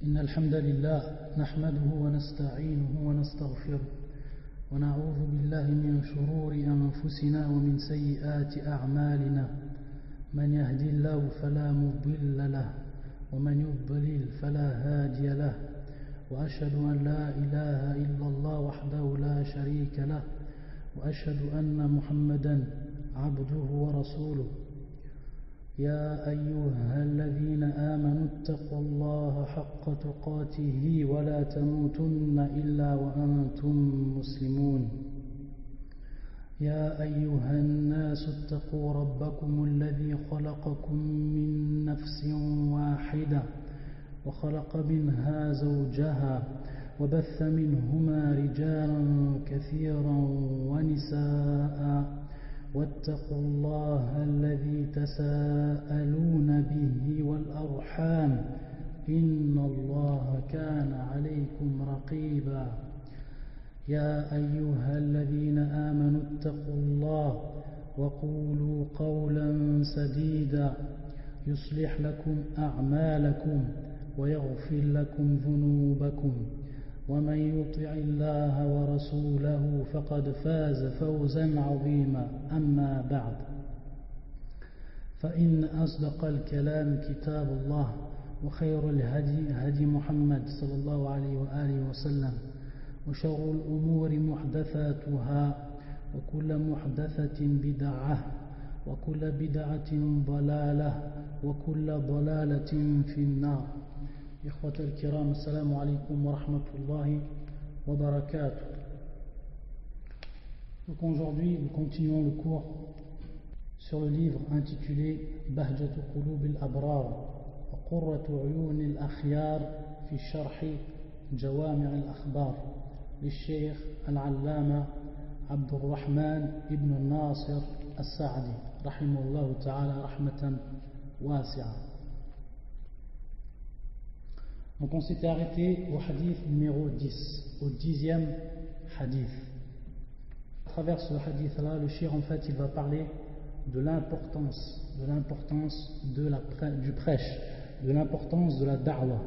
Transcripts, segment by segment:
إن الحمد لله نحمده ونستعينه ونستغفره ونعوذ بالله من شرور أنفسنا ومن سيئات أعمالنا من يهدي الله فلا مضل له ومن يضلل فلا هادي له وأشهد أن لا إله إلا الله وحده لا شريك له وأشهد أن محمدا عبده ورسوله يا أيها الذين آمنوا اتقوا الله حق تقاته ولا تموتن إلا وأنتم مسلمون يا أيها الناس اتقوا ربكم الذي خلقكم من نفس واحدة وخلق منها زوجها وبث منهما رجالا كثيرا ونساء واتقوا الله الذي تساءلون به والأرحام إن الله كان عليكم رقيبا يا أيها الذين آمنوا اتقوا الله وقولوا قولا سديدا يصلح لكم أعمالكم ويغفر لكم ذنوبكم ومن يطع الله ورسوله فقد فاز فوزا عظيما أما بعد فإن أصدق الكلام كتاب الله وخير الهدي هدي محمد صلى الله عليه وآله وسلم وشر الأمور محدثاتها وكل محدثة بدعة وكل بدعة ضلالة وكل ضلالة في النار. إخوة الكرام, السلام عليكم ورحمة الله وبركاته. Donc aujourd'hui, nous continuons le cours sur le livre intitulé Bahjatu Qulub al-Abrar wa Qurratu Uyun al-Akhyar fi Sharh Jawami' al-Akhbar للشيخ العلامة عبد الرحمن ابن الناصر السعدي رحمه الله تعالى رحمة واسعة. Donc on s'était arrêté au hadith numéro 10, au 10e hadith. À travers ce hadith-là, le cheikh en fait il va parler de l'importance du prêche, de l'importance de la da'wa,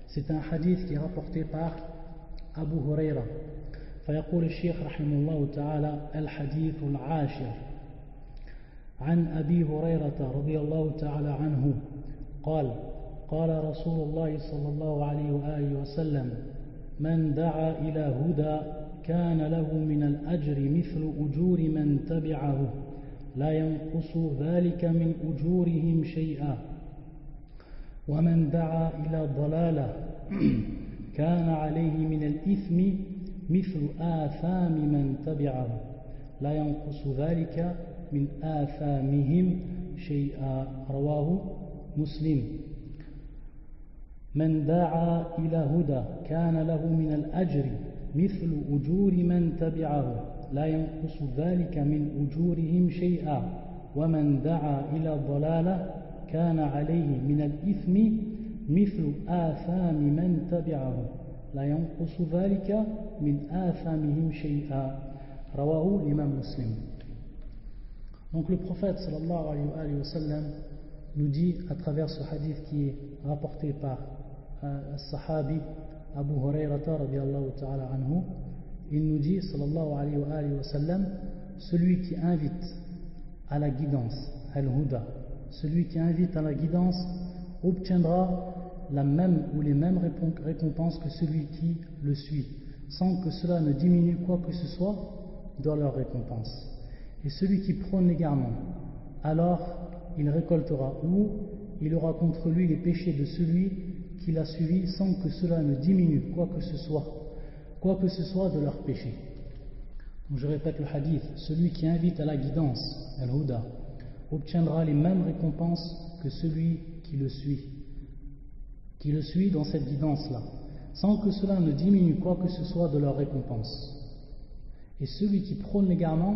C'est un hadith qui est rapporté par Abu Huraira. فيقول الشيخ رحمه الله تعالى الحديث العاشر عن أبي هريرة رضي الله تعالى عنه قال قال رسول الله صلى الله عليه وآله وسلم من دعا إلى هدى كان له من الأجر مثل أجور من تبعه لا ينقص ذلك من أجورهم شيئا ومن دعا إلى ضلالة كان عليه من الإثم مثل آثام من تبعه لا ينقص ذلك من آثامهم شيئا رواه مسلم. من دعا إلى هدى كان له من الأجر مثل أجور من تبعه لا ينقص ذلك من أجورهم شيئا ومن دعا إلى ضلالة كان عليه من الإثم مثل آثام من تبعه لا ينقص ذلك من آثامهم شيئا رواه l'imam Muslim. Donc le prophète sallallahu alayhi wa sallam nous dit à travers ce hadith qui est rapporté par Sahabi Abu Hurayrata radiyallahu ta'ala anhu, il nous dit sallallahu alayhi wa sallam, celui qui invite à la guidance, al-huda, celui qui invite à la guidance obtiendra la même ou les mêmes récompenses que celui qui le suit, sans que cela ne diminue quoi que ce soit dans leur récompense. Et celui qui prône l'égarement, alors il récoltera ou il aura contre lui les péchés de celui qui l'a suivi sans que cela ne diminue quoi que ce soit de leurs péchés. Donc je répète le hadith, celui qui invite à la guidance, al-huda, obtiendra les mêmes récompenses que celui qui le suit dans cette guidance-là, sans que cela ne diminue quoi que ce soit de leur récompense. Et celui qui prône l'égarement,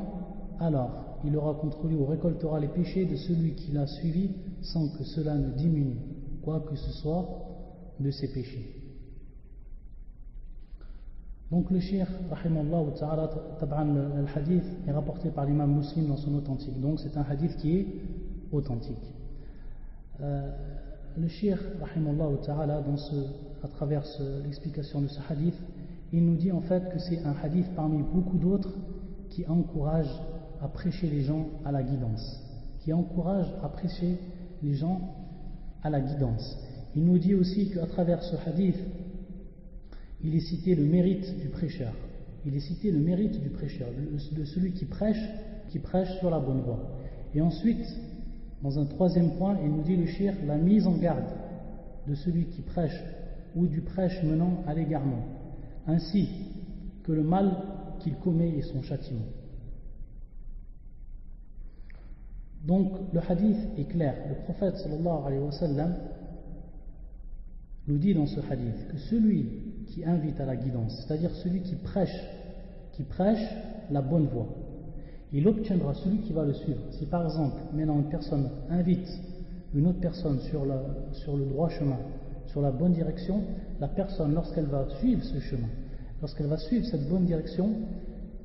alors il aura contre lui ou récoltera les péchés de celui qui l'a suivi sans que cela ne diminue quoi que ce soit de ses péchés. Donc le cheikh rahimallahu ta'ala, le hadith est rapporté par l'imam Muslim dans son authentique, donc c'est un hadith qui est authentique. le Cheikh, rahimahullah ta'ala, à travers l'explication de ce hadith, il nous dit en fait que c'est un hadith parmi beaucoup d'autres qui encourage à prêcher les gens à la guidance, qui encourage à prêcher les gens à la guidance. Il nous dit aussi qu'à travers ce hadith, il est cité le mérite du prêcheur. Il est cité le mérite du prêcheur, de celui qui prêche sur la bonne voie. Et ensuite, dans un troisième point, il nous dit le cheikh, la mise en garde de celui qui prêche ou du prêche menant à l'égarement, ainsi que le mal qu'il commet et son châtiment. Donc le hadith est clair. Le prophète sallallahu alayhi wa sallam nous dit dans ce hadith que celui qui invite à la guidance, c'est-à-dire celui qui prêche la bonne voie, il obtiendra celui qui va le suivre. Si par exemple, maintenant une personne invite une autre personne sur le droit chemin, sur la bonne direction, la personne, lorsqu'elle va suivre ce chemin, lorsqu'elle va suivre cette bonne direction,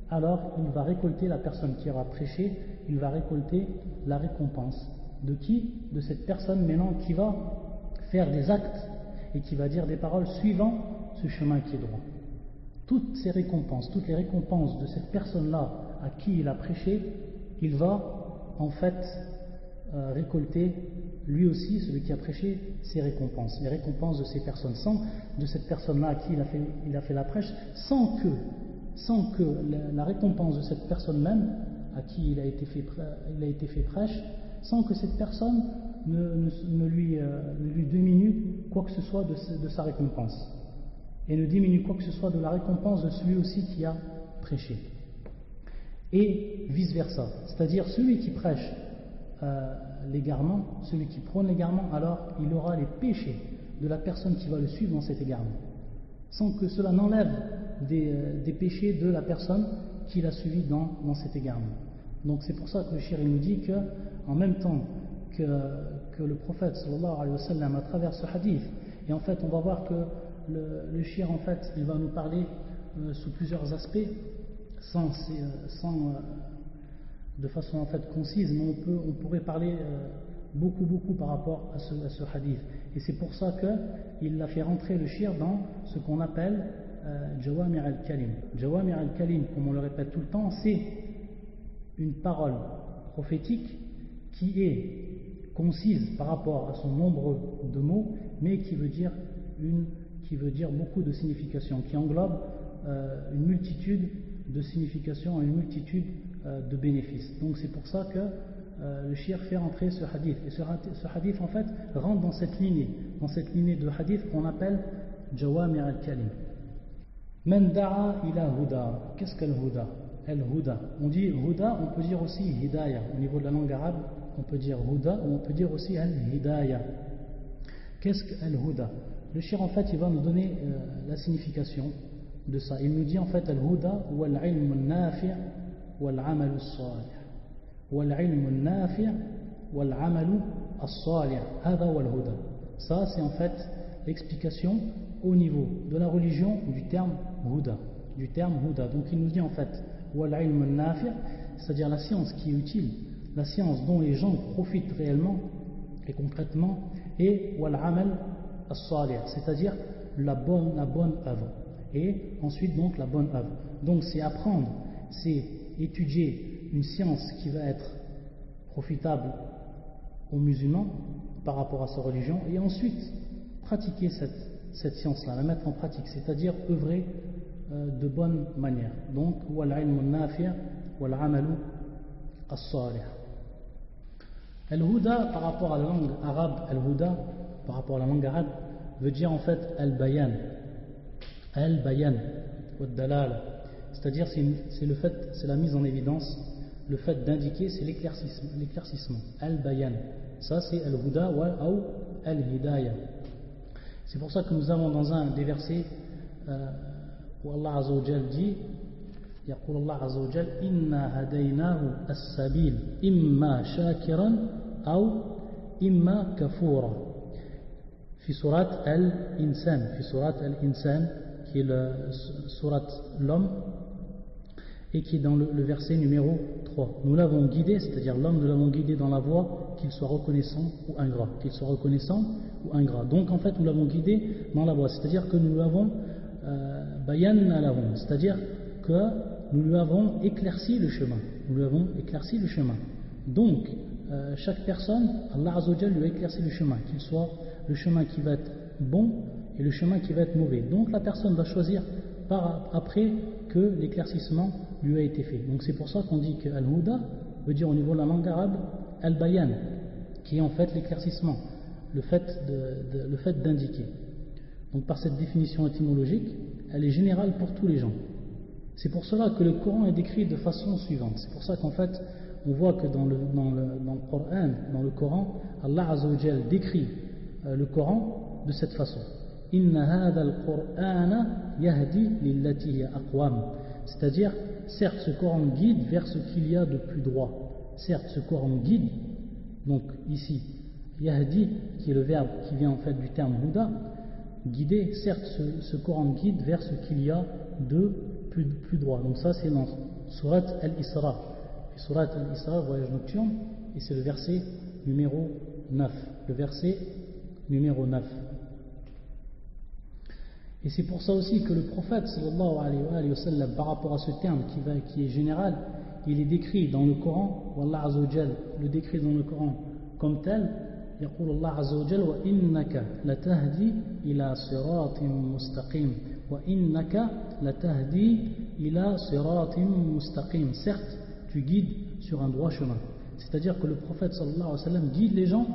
alors il va récolter, la personne qui aura prêché, il va récolter la récompense. De qui? De cette personne maintenant qui va faire des actes et qui va dire des paroles suivant ce chemin qui est droit. Toutes ces récompenses, toutes les récompenses de cette personne-là à qui il a prêché, il va en fait récolter lui aussi, celui qui a prêché, ses récompenses, les récompenses de ces personnes, de cette personne-là à qui il a fait la prêche, sans que la récompense de cette personne même à qui il a été fait prêche, sans que cette personne ne lui diminue quoi que ce soit de sa récompense, et ne diminue quoi que ce soit de la récompense de celui aussi qui a prêché, et vice versa, c'est-à-dire celui qui prêche l'égarement, celui qui prône l'égarement, alors il aura les péchés de la personne qui va le suivre dans cet égarement, sans que cela n'enlève des péchés de la personne qui l'a suivi dans cet égarement. Donc c'est pour ça que le cheikh nous dit que en même temps que le prophète sallallahu alayhi wa sallam à travers ce hadith, et en fait on va voir que le cheikh en fait il va nous parler sous plusieurs aspects de façon en fait concise, mais on pourrait parler beaucoup par rapport à ce hadith, et c'est pour ça qu'il l'a fait rentrer le cheikh dans ce qu'on appelle Jawami' al-Kalim. Jawami' al-Kalim, comme on le répète tout le temps, c'est une parole prophétique qui est concise par rapport à son nombre de mots, mais qui veut dire beaucoup de significations, qui englobe une multitude de significations et une multitude de bénéfices. Donc c'est pour ça que le cheikh fait rentrer ce hadith, et ce hadith en fait rentre dans cette lignée de hadith qu'on appelle Jawami' al-Kalim. Man da'a ila huda. Qu'est-ce que le huda? Al-huda. On dit huda, on peut dire aussi hidayah. Au niveau de la langue arabe, on peut dire huda ou on peut dire aussi al-hidayah. Qu'est-ce que al-huda? Le cheikh en fait il va nous donner la signification de ça. Il nous dit en fait al-huda wal ilm an-nafi' wal amal as-salih. Wal ilm an-nafi' wal amal as-salih. Hada wal huda. Ça c'est en fait l'explication au niveau de la religion du terme huda. Donc il nous dit en fait wal ilm an-nafi', c'est-à-dire la science qui est utile, la science dont les gens profitent réellement et concrètement, et wal amal as-salih, c'est-à-dire la bonne œuvre. Et ensuite donc la bonne œuvre. Donc c'est apprendre, c'est étudier une science qui va être profitable aux musulmans par rapport à sa religion, et ensuite pratiquer cette science-là, la mettre en pratique, c'est-à-dire œuvrer de bonne manière. Donc wal ilm an-nafi' wal amalu as-salih. Al-huda par rapport à la langue arabe, al-huda par rapport à la langue arabe veut dire en fait al-bayan wa dalala, c'est-à-dire c'est le fait, c'est la mise en évidence, le fait d'indiquer, c'est l'éclaircissement. Al-bayan, ça c'est al-huda ou al-hidayah. C'est pour ça que nous avons dans un des versets où Allah Azza wa Jal dit, يقول الله عز وجل إنا هديناه السبيل إما شاكرا أو إما كفورا في سورة الإنسان, qui est la sourate l'homme, et qui est dans le verset numéro 3. Nous l'avons guidé, c'est-à-dire l'homme, nous l'avons guidé dans la voie qu'il soit reconnaissant ou ingrat. Qu'il soit reconnaissant ou ingrat. Donc en fait, nous l'avons guidé dans la voie, c'est-à-dire que nous l'avons bayanna lahum, c'est-à-dire que nous lui avons éclairci le chemin. Nous lui avons éclairci le chemin. Donc, chaque personne, Allah Azza wa Jalla lui a éclairci le chemin, qu'il soit le chemin qui va être bon et le chemin qui va être mauvais. Donc la personne va choisir après que l'éclaircissement lui a été fait. Donc c'est pour ça qu'on dit que Al-Huda veut dire au niveau de la langue arabe Al-Bayan, qui est en fait l'éclaircissement, le fait d'indiquer. Donc par cette définition étymologique, elle est générale pour tous les gens. C'est pour cela que le Coran est décrit de façon suivante. C'est pour ça qu'en fait, on voit que dans le Coran, Allah Azza wa Jalla décrit le Coran de cette façon. Inna hadha al-Qur'ana yahdi lillati hiya aqwam. C'est-à-dire, certes, ce Coran guide vers ce qu'il y a de plus droit. Certes, ce Coran guide, donc ici, yahdi, qui est le verbe qui vient en fait du terme huda, guider, certes, ce Coran guide vers ce qu'il y a de plus droit. Donc ça, c'est dans Surat Al-Isra. Surat Al-Isra, voyage nocturne, et c'est le verset numéro 9. Le verset numéro 9. Et c'est pour ça aussi que le prophète sallallahu alayhi wa sallam, par rapport à ce terme qui est général, il est décrit dans le Coran, Allah Azza wa Jal le décrit dans le Coran comme tel. يقول الله عز وجل وإنك لتهدي إلى صراط مستقيم وإنك لتهدي إلى صراط مستقيم. Certes, tu guides sur un droit chemin. C'est-à-dire que le prophète sallallahu alayhi wa sallam guide les gens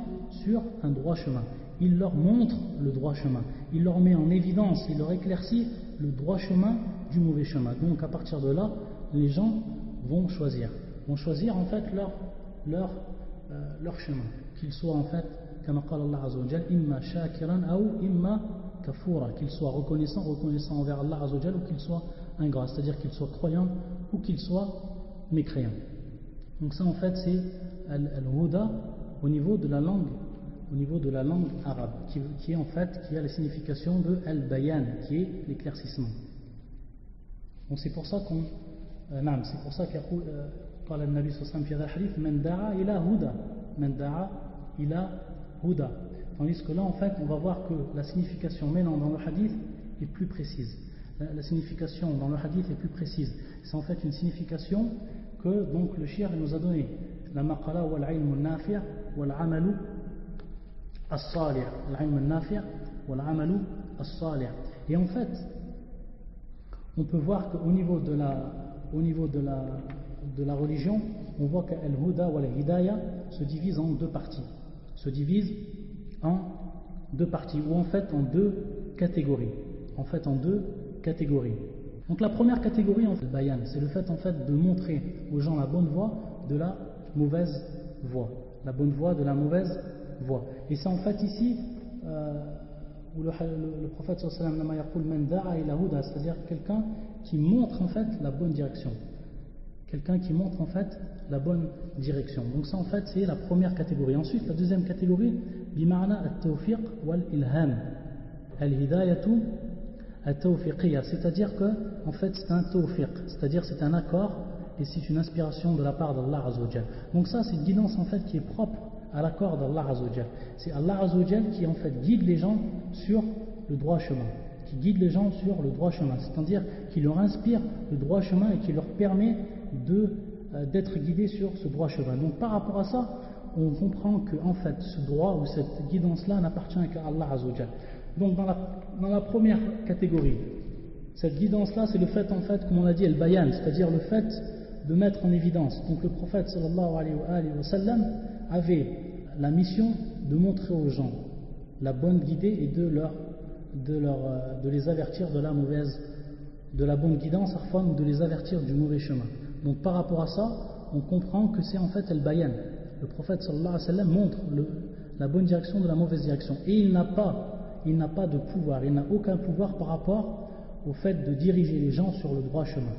sur un droit chemin. Il leur montre le droit chemin. Il leur met en évidence, il leur éclaircit le droit chemin du mauvais chemin. Donc à partir de là, les gens vont choisir en fait leur chemin. Qu'il soit en fait, comme Allah Azza wa Jal, imma shakiran ou imma kafura, qu'il soit reconnaissant envers Allah Azza wa Jal, ou qu'il soit ingrat, c'est-à-dire qu'il soit croyant ou qu'il soit mécréant. Donc ça en fait c'est al-huda au niveau de la langue arabe, qui est en fait, qui a la signification de al-bayan, qui est l'éclaircissement. Donc c'est pour ça قال النبي صلى الله عليه وسلم في هذا الحديث من دعا إلى هدى من دعا إلى هدى. Tandis que là en fait on va voir que la signification maintenant dans le hadith est plus précise. La signification dans le hadith est plus précise. C'est en fait une signification que donc le shir nous a donné. La maqala wal ilm al-nafi' wal amalu as-salih. Al-ilm al-nafi' wal amalu as-salih. Et en fait on peut voir qu'au niveau de la religion, on voit qu'Al-Huda ou Al-Hidayah se divise en deux parties. Ou en fait en deux catégories. Donc la première catégorie, en fait, bayan, c'est le fait en fait de montrer aux gens la bonne voie de la mauvaise voie. La bonne voie de la mauvaise voie. Et c'est en fait ici où le prophète sallallahu alayhi wa sallam, c'est-à-dire quelqu'un qui montre en fait la bonne direction. Donc ça en fait c'est la première catégorie. Ensuite la deuxième catégorie, bima'na at-tawfiq wal-ilham. Al-hidayatu at-tawfiqiyya, c'est-à-dire que en fait c'est un tawfiq, c'est-à-dire c'est un accord et c'est une inspiration de la part d'Allah Azza wa Jal. Donc ça c'est une guidance en fait qui est propre à l'accord d'Allah Azza wa Jal. C'est Allah Azza wa Jal qui en fait guide les gens sur le droit chemin. C'est-à-dire qui leur inspire le droit chemin et qui leur permet d'être guidés sur ce droit chemin. Donc par rapport à ça, on comprend que en fait ce droit ou cette guidance-là n'appartient qu'à Allah Azza wa Jal. Donc dans la première catégorie, cette guidance-là, c'est le fait en fait, comme on a dit, el bayan, c'est-à-dire le fait de mettre en évidence. Donc le prophète sallallahu alayhi wa sallam avait la mission de montrer aux gens la bonne guidée et de les avertir de la bonne guidance, ou de les avertir du mauvais chemin. Donc par rapport à ça, on comprend que c'est en fait el bayan. Le prophète sallallahu alayhi wa sallam montre la bonne direction de la mauvaise direction. Et il n'a pas de pouvoir, il n'a aucun pouvoir par rapport au fait de diriger les gens sur le droit chemin.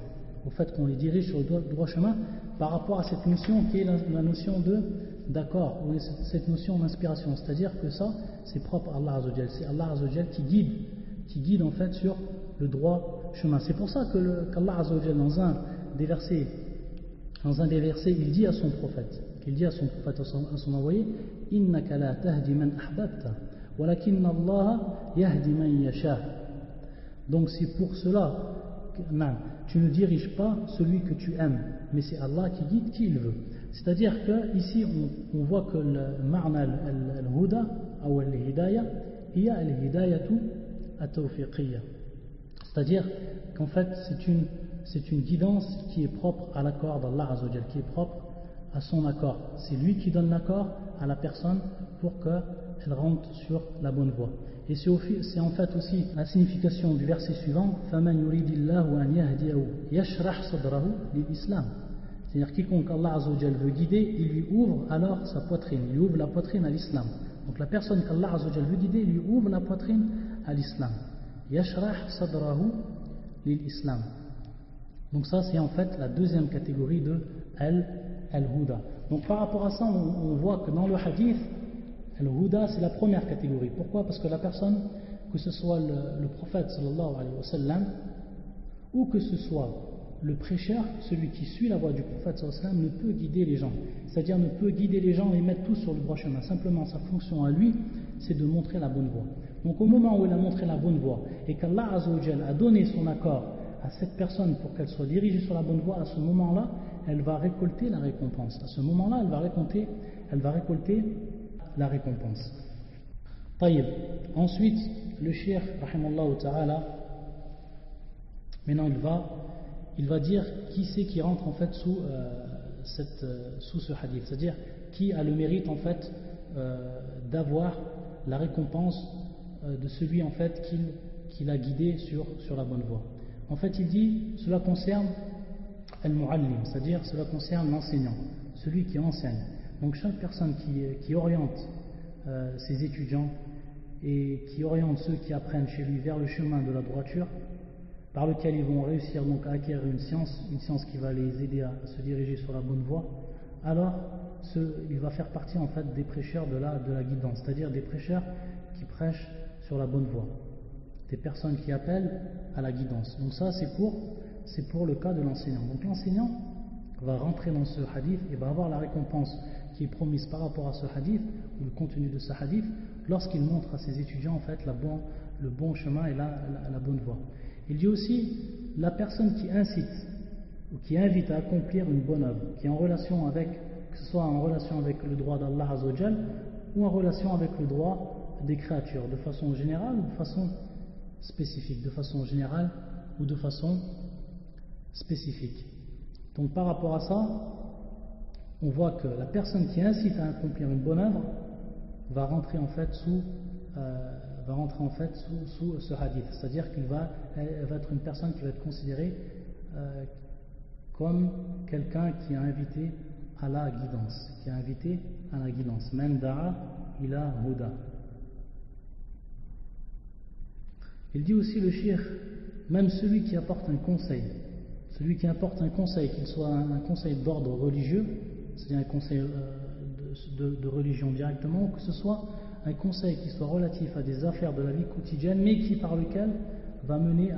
Au fait qu'on les dirige sur le droit chemin par rapport à cette notion qui est la notion d'accord, ou cette notion d'inspiration. C'est-à-dire que ça, c'est propre à Allah Azza wa Jal. C'est Allah Azza wa Jal qui guide en fait sur le droit chemin. C'est pour ça qu'Allah Azza wa Jal, dans un des versets, il dit à son prophète, à son envoyé, innaka la tahdi man ahbabta, walakinna Allah yahdi man yasha. Donc c'est pour cela que tu ne diriges pas celui que tu aimes, mais c'est Allah qui guide qui il veut. C'est-à-dire qu'ici on voit que le ma'na al-huda ou al-hidayah, il y a al-hidayatu at-tawfiqiyya. C'est-à-dire qu'en fait c'est une guidance qui est propre à l'accord d'Allah Azza wa Jal, qui est propre à son accord. C'est lui qui donne l'accord à la personne pour qu'elle rentre sur la bonne voie. Et c'est en fait aussi la signification du verset suivant, فَمَنْ يُرِيدِ اللَّهُ أَنْ يَهْدِيَهُ يَشْرَحْ صَدْرَهُ لِلْإِسْلَامِ. C'est-à-dire quiconque Allah Azza wa Jal veut guider, il lui ouvre alors sa poitrine, il lui ouvre la poitrine à l'islam. Donc la personne qu'Allah Azza wa Jal veut guider, il lui ouvre la poitrine à l'islam. يَشْرَحْ صَدْرَهُ لِلْإِسْلَامِ. Donc ça c'est en fait la deuxième catégorie de al-huda. Donc par rapport à ça on voit que dans le hadith, al-huda c'est la première catégorie. Pourquoi? Parce que la personne, que ce soit le prophète sallallahu alayhi wa sallam ou que ce soit le prêcheur, celui qui suit la voie du prophète sallallahu alayhi wa sallam, ne peut guider les gens. C'est-à-dire ne peut guider les gens et mettre tous sur le droit chemin. Simplement sa fonction à lui, c'est de montrer la bonne voie. Donc au moment où il a montré la bonne voie et qu'Allah Azza wa Jal a donné son accord à cette personne pour qu'elle soit dirigée sur la bonne voie, à ce moment-là, elle va récolter la récompense. À ce moment-là, elle va récolter la récompense. Taïb. Ensuite, le cheikh, rahimallahu ta'ala, maintenant il va dire qui c'est qui rentre en fait sous ce hadith, c'est-à-dire qui a le mérite en fait d'avoir la récompense de celui en fait qui l'a guidé sur la bonne voie. En fait, il dit, cela concerne al-mu'allim, c'est-à-dire cela concerne l'enseignant, celui qui enseigne. Donc chaque personne qui oriente ses étudiants et qui oriente ceux qui apprennent chez lui vers le chemin de la droiture, par lequel ils vont réussir donc à acquérir une science qui va les aider à se diriger sur la bonne voie, alors il va faire partie en fait des prêcheurs de la guidance, c'est-à-dire des prêcheurs qui prêchent sur la bonne voie, des personnes qui appellent à la guidance. Donc ça c'est pour le cas de l'enseignant. Donc l'enseignant va rentrer dans ce hadith et va avoir la récompense qui est promise par rapport à ce hadith, ou le contenu de ce hadith, lorsqu'il montre à ses étudiants en fait le bon chemin et la bonne voie. Il dit aussi, la personne qui incite ou qui invite à accomplir une bonne œuvre, qui est en relation avec, que ce soit en relation avec le droit d'Allah Azza wa Jal ou en relation avec le droit des créatures, de façon générale ou de façon spécifique, de façon générale ou de façon spécifique. Donc par rapport à ça, on voit que la personne qui incite à accomplir une bonne œuvre va rentrer en fait sous ce hadith, c'est-à-dire qu'elle va être une personne qui va être considérée comme quelqu'un qui a invité à la guidance, Man da'a ila huda. Il dit aussi le cheikh, même celui qui apporte un conseil, qu'il soit un conseil d'ordre religieux, c'est-à-dire un conseil de religion directement, ou que ce soit un conseil qui soit relatif à des affaires de la vie quotidienne, mais qui par lequel va mener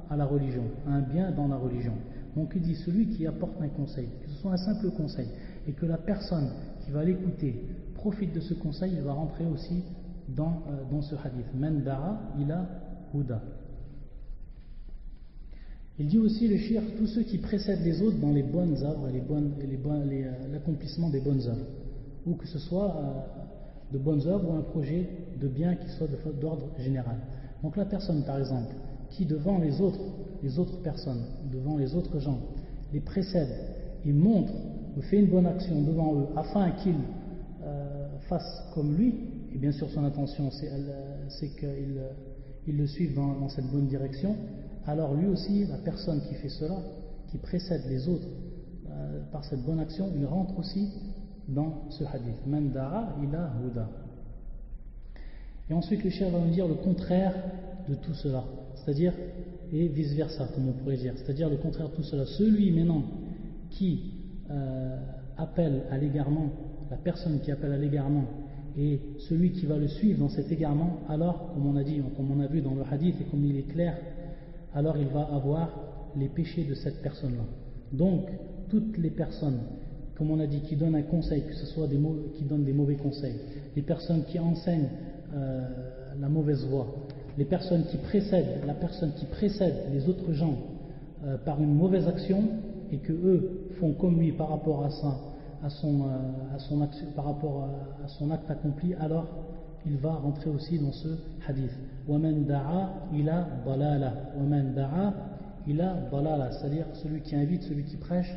à la religion, à un bien dans la religion. Donc il dit celui qui apporte un conseil, que ce soit un simple conseil, et que la personne qui va l'écouter profite de ce conseil, il va rentrer aussi dans ce hadith. Man da'a ila huda. Il dit aussi le shir, tous ceux qui précèdent les autres dans les bonnes œuvres et l'accomplissement des bonnes œuvres, ou que ce soit de bonnes œuvres ou un projet de bien qui soit d'ordre général. Donc la personne par exemple qui devant les autres personnes, devant les autres gens, les précède et montre ou fait une bonne action devant eux afin qu'ils fassent comme lui, et bien sûr son intention c'est qu'ils le suivent dans cette bonne direction, alors lui aussi, la personne qui fait cela, qui précède les autres par cette bonne action, il rentre aussi dans ce hadith. Man da'a ila huda. Et ensuite le cheikh va nous dire le contraire de tout cela, c'est-à-dire, et vice versa comme on pourrait dire, c'est-à-dire le contraire de tout cela. Celui maintenant qui appelle à l'égarement, la personne qui appelle à l'égarement, et celui qui va le suivre dans cet égarement, alors comme on a dit, comme on a vu dans le hadith et comme il est clair, alors il va avoir les péchés de cette personne-là. Donc, toutes les personnes, comme on a dit, qui donnent un conseil, que ce soit qui donnent des mauvais conseils, les personnes qui enseignent la mauvaise voie, les personnes qui précèdent, la personne qui précède les autres gens par une mauvaise action, et que eux font comme lui par rapport à ça, à son action, par rapport à son acte accompli, alors il va rentrer aussi dans ce hadith. وَمَنْ دَعَا إِلَى ضَلَالَةٍ وَمَنْ دَعَا إِلَى ضَلَالَةٍ, c'est-à-dire celui qui invite, celui qui prêche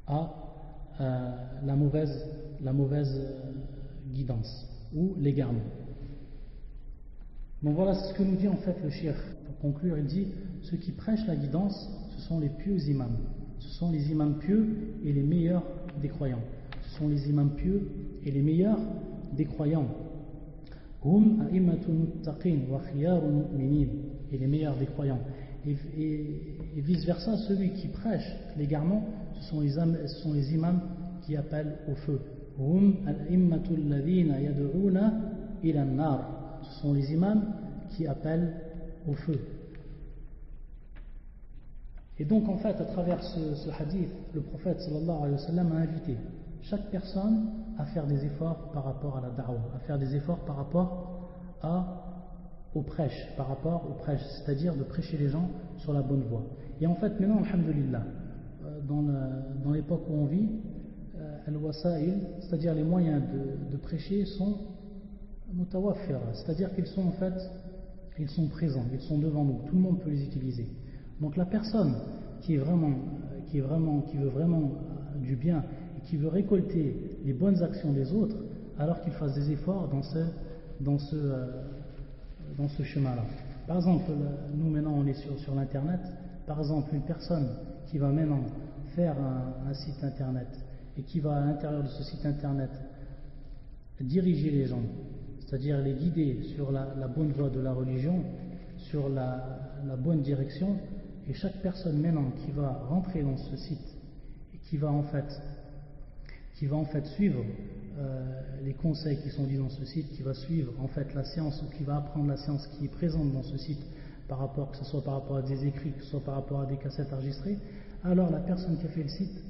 à la mauvaise guidance ou l'égarement. Donc voilà ce que nous dit en fait le cheikh. Pour conclure, il dit: ceux qui prêchent la guidance, ce sont les pieux imams. Ce sont les imams pieux et les meilleurs des croyants. Ce sont les imams pieux et les meilleurs des croyants. Hum a'immatul muttaqin wa khiyarul mu'minin, et les meilleurs des croyants. Et vice versa, celui qui prêche l'égarement, ce sont les imams qui appellent au feu. Hum a'immatul ladhina yad'una ila an-nar, ce sont les imams qui appellent au feu. Et donc en fait, à travers ce hadith, le prophète sallallahu alayhi wa sallam a invité chaque personne à faire des efforts par rapport à la da'wah, à faire des efforts par rapport au prêche, c'est-à-dire de prêcher les gens sur la bonne voie. Et en fait, maintenant, alhamdulillah, dans l'époque où on vit, al-wasa'il, c'est-à-dire les moyens de prêcher, sont mutawaffira, c'est-à-dire qu'ils sont en fait, ils sont présents, ils sont devant nous, tout le monde peut les utiliser. Donc la personne qui veut vraiment du bien et qui veut récolter les bonnes actions des autres, alors qu'il fasse des efforts dans ce chemin-là. Par exemple, nous maintenant on est sur l'internet. Par exemple, une personne qui va maintenant faire un site internet et qui va à l'intérieur de ce site internet diriger les gens, c'est-à-dire les guider sur la bonne voie de la religion, sur la bonne direction. Et chaque personne maintenant qui va rentrer dans ce site et qui va en fait suivre les conseils qui sont dits dans ce site, qui va suivre en fait la science, ou qui va apprendre la science qui est présente dans ce site, que ce soit par rapport à des écrits, que ce soit par rapport à des cassettes enregistrées, alors la personne qui a fait le site,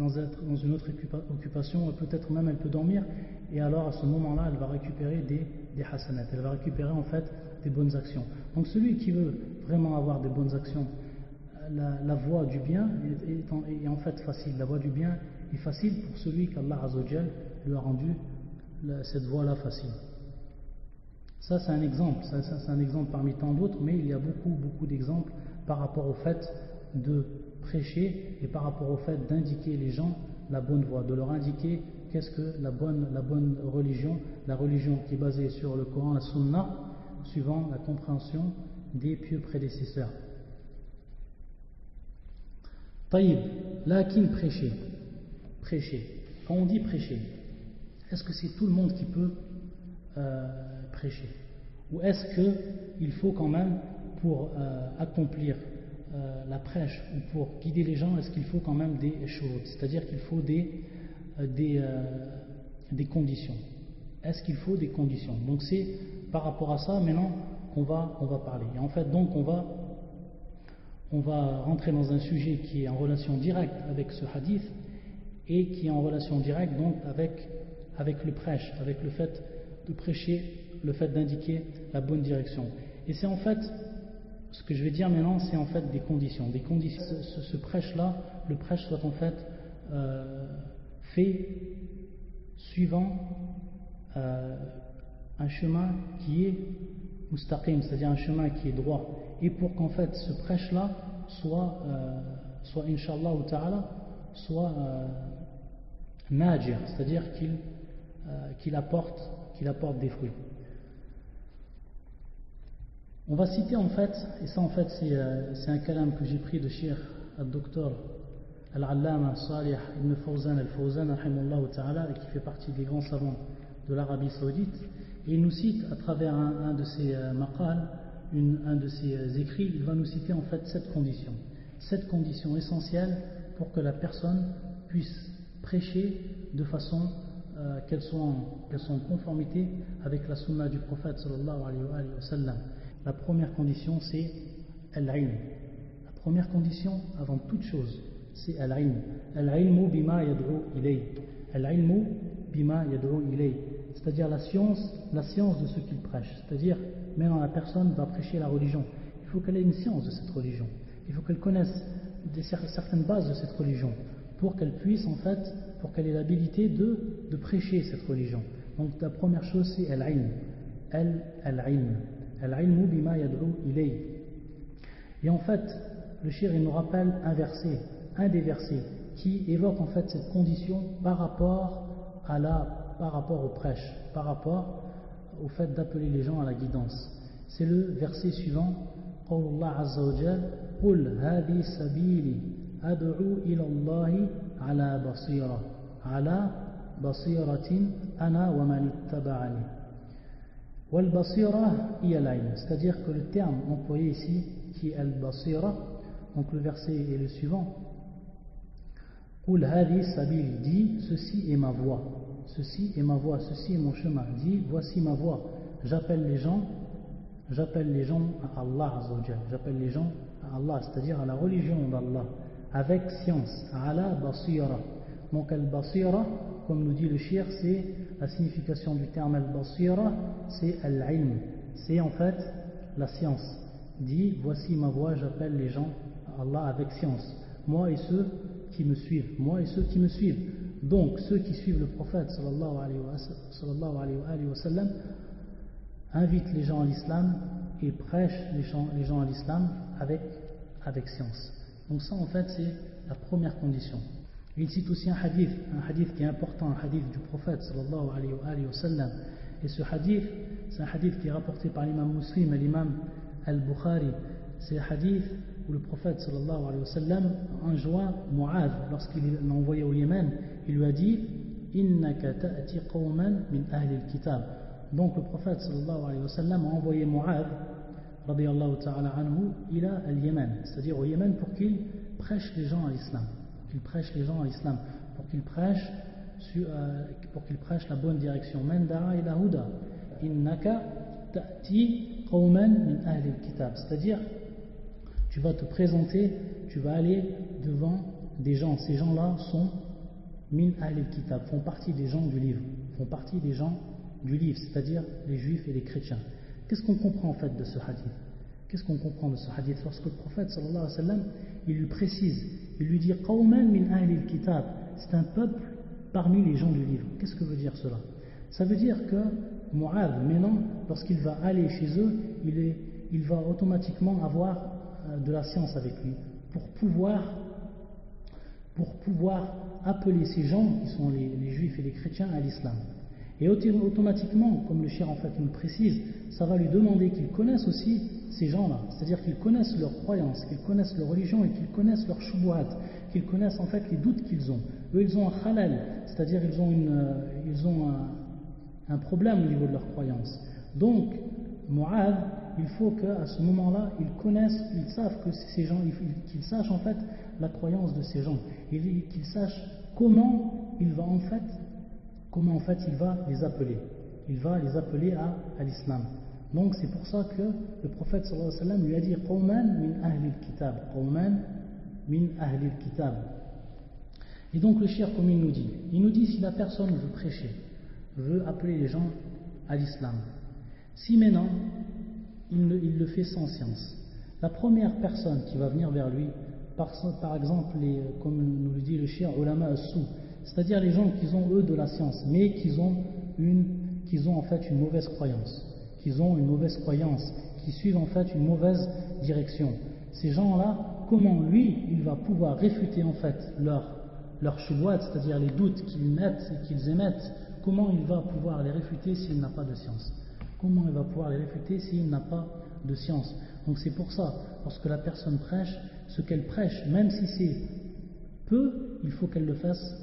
dans une autre occupation, peut-être même elle peut dormir, et alors à ce moment-là elle va récupérer des hasanat, elle va récupérer en fait des bonnes actions. Donc celui qui veut vraiment avoir des bonnes actions, la voie du bien est en fait facile. La voie du bien est facile pour celui qu'Allah Azzawajal lui a rendu cette voie-là facile. Ça c'est un exemple, c'est un exemple parmi tant d'autres, mais il y a beaucoup d'exemples par rapport au fait de prêcher et par rapport au fait d'indiquer les gens la bonne voie, de leur indiquer qu'est-ce que la bonne religion, la religion qui est basée sur le Coran, la Sunna, suivant la compréhension des pieux prédécesseurs. Taïb, lakin prêcher. Quand on dit prêcher, est-ce que c'est tout le monde qui peut prêcher? Ou est-ce qu'il faut quand même, pour accomplir la prêche ou pour guider les gens, est-ce qu'il faut quand même des choses, c'est-à-dire qu'il faut des conditions? Est-ce qu'il faut des conditions? Donc c'est par rapport à ça maintenant qu'on va parler. Et en fait, donc on va rentrer dans un sujet qui est en relation directe avec ce hadith et qui est en relation directe donc avec le prêche, avec le fait de prêcher, le fait d'indiquer la bonne direction. Et c'est en fait, ce que je vais dire maintenant, c'est en fait des conditions. Ce prêche-là, le prêche soit en fait fait suivant un chemin qui est mustaqim, c'est-à-dire un chemin qui est droit. Et pour qu'en fait ce prêche-là soit Inch'Allah ou Ta'ala, soit najir, c'est-à-dire qu'il apporte des fruits. On va citer en fait, et ça en fait c'est un kalam que j'ai pris de Cheikh al-Docteur Al-Allama Salih ibn Fawzan al-Fawzan rahimahullah ta'ala, et qui fait partie des grands savants de l'Arabie Saoudite, et il nous cite à travers un de ses maqal, un de ses écrits, il va nous citer en fait cette condition essentielle pour que la personne puisse prêcher de façon qu'elle soit en conformité avec la sunna du prophète sallallahu alayhi wa sallam. La première condition c'est al-ilm. La Première condition, avant toute chose, c'est al-ilm. Al-ilmu bima yad'u ilay. Al-ilmu bima yad'u ilay. C'est-à-dire la science de ce qu'il prêche. C'est-à-dire, maintenant la personne va prêcher la religion. Il faut qu'elle ait une science de cette religion. Il faut qu'elle connaisse certaines bases de cette religion pour qu'elle puisse, en fait, pour qu'elle ait l'habilité de prêcher cette religion. Donc la première chose, c'est al-ilm. Al-ilm. Al-ilmu bima yad'u ilay. Et en fait, le shir, il nous rappelle un des versets qui évoque en fait cette condition par rapport au prêche, par rapport au fait d'appeler les gens à la guidance. C'est le verset suivant, Qawlullah Azza wa Jal, Qul hadi sabili ad'u ila Allahi ala basiratin ana wa man ittaba'ani. Wal basira hiya al-ilm, c'est-à-dire que le terme employé ici qui est al-basira, donc le verset est le suivant, Qul hadi sabili, dit ceci est ma voie, ceci est ma voie, ceci est mon chemin, dit voici ma voie, j'appelle les gens à Allah Azza wa Jal, j'appelle les gens à Allah, c'est-à-dire à la religion d'Allah, avec science, ala basira. Donc al-basira, comme nous dit le shir, c'est la signification du terme al-basira, c'est al-ilm, c'est en fait la science. Dit voici ma voie, j'appelle les gens à Allah avec science, moi et ceux qui me suivent, donc ceux qui suivent le prophète sallallahu alayhi wa sallam invitent les gens à l'islam et prêchent les gens à l'islam avec science. Donc ça en fait c'est la première condition. Il cite aussi un hadith qui est important, un hadith du prophète sallallahu alayhi wa sallam, et ce hadith, c'est un hadith qui est rapporté par l'imam Muslim et l'imam Al-Bukhari. C'est un hadith où le prophète sallallahu alayhi wa sallam enjoint Mu'adh, lorsqu'il l'a envoyé au Yémen, il lui a dit Innaka ta'ti qawman min ahli al-kitab. Donc le prophète sallallahu alayhi wa sallam a envoyé Mu'adh radiyallahu ta'ala anhu ila al-Yémen, c'est-à-dire au Yémen pour qu'il prêche les gens à l'islam, pour qu'il prêche la bonne direction. Man da'a ila huda innaka ta'ti qawman min ahli al-kitab, c'est-à-dire tu vas te présenter, tu vas aller devant des gens. Ces gens-là sont min ahl al-kitab, font partie des gens du livre, c'est-à-dire les juifs et les chrétiens. Qu'est-ce qu'on comprend en fait de ce hadith? Lorsque le prophète sallallahu alayhi wa sallam, il lui précise, il lui dit qawman min ahl al-kitab, c'est un peuple parmi les gens du livre. Qu'est-ce que veut dire cela? Ça veut dire que Mu'adh, maintenant, lorsqu'il va aller chez eux, il va automatiquement avoir de la science avec lui pour pouvoir appeler ces gens qui sont les juifs et les chrétiens à l'islam. Et automatiquement, comme le shir en fait nous le précise, ça va lui demander qu'ils connaissent aussi ces gens-là, c'est-à-dire qu'ils connaissent leurs croyances, qu'ils connaissent leur religion et qu'ils connaissent leurs shubuhat, qu'ils connaissent en fait les doutes qu'ils ont. Eux, ils ont un khalal, c'est-à-dire ils ont un problème au niveau de leurs croyances. Donc, Mu'adh, il faut qu'à ce moment-là, ils savent que ces gens, qu'ils sachent en fait la croyance de ces gens, et qu'ils sachent comment il va les appeler. Il va les appeler à l'islam. Donc c'est pour ça que le prophète sallallahu alayhi wa sallam lui a dit qawman min ahli al-kitab, qawman min ahli al-kitab. Et donc le shir, comme il nous dit si la personne veut prêcher, veut appeler les gens à l'islam, si maintenant il le fait sans science, la première personne qui va venir vers lui, par exemple, comme nous le dit le shir, ulama as-sou, c'est-à-dire les gens qui ont eux de la science, mais qui ont en fait une mauvaise croyance, qui suivent en fait une mauvaise direction. Ces gens-là, comment lui, il va pouvoir réfuter en fait leur shubuhat, c'est-à-dire les doutes qu'ils émettent, comment il va pouvoir les réfuter s'il n'a pas de science? Comment il va pouvoir les réfuter s'il n'a pas de science? Donc c'est pour ça, lorsque la personne prêche, ce qu'elle prêche, même si c'est peu, il faut qu'elle le fasse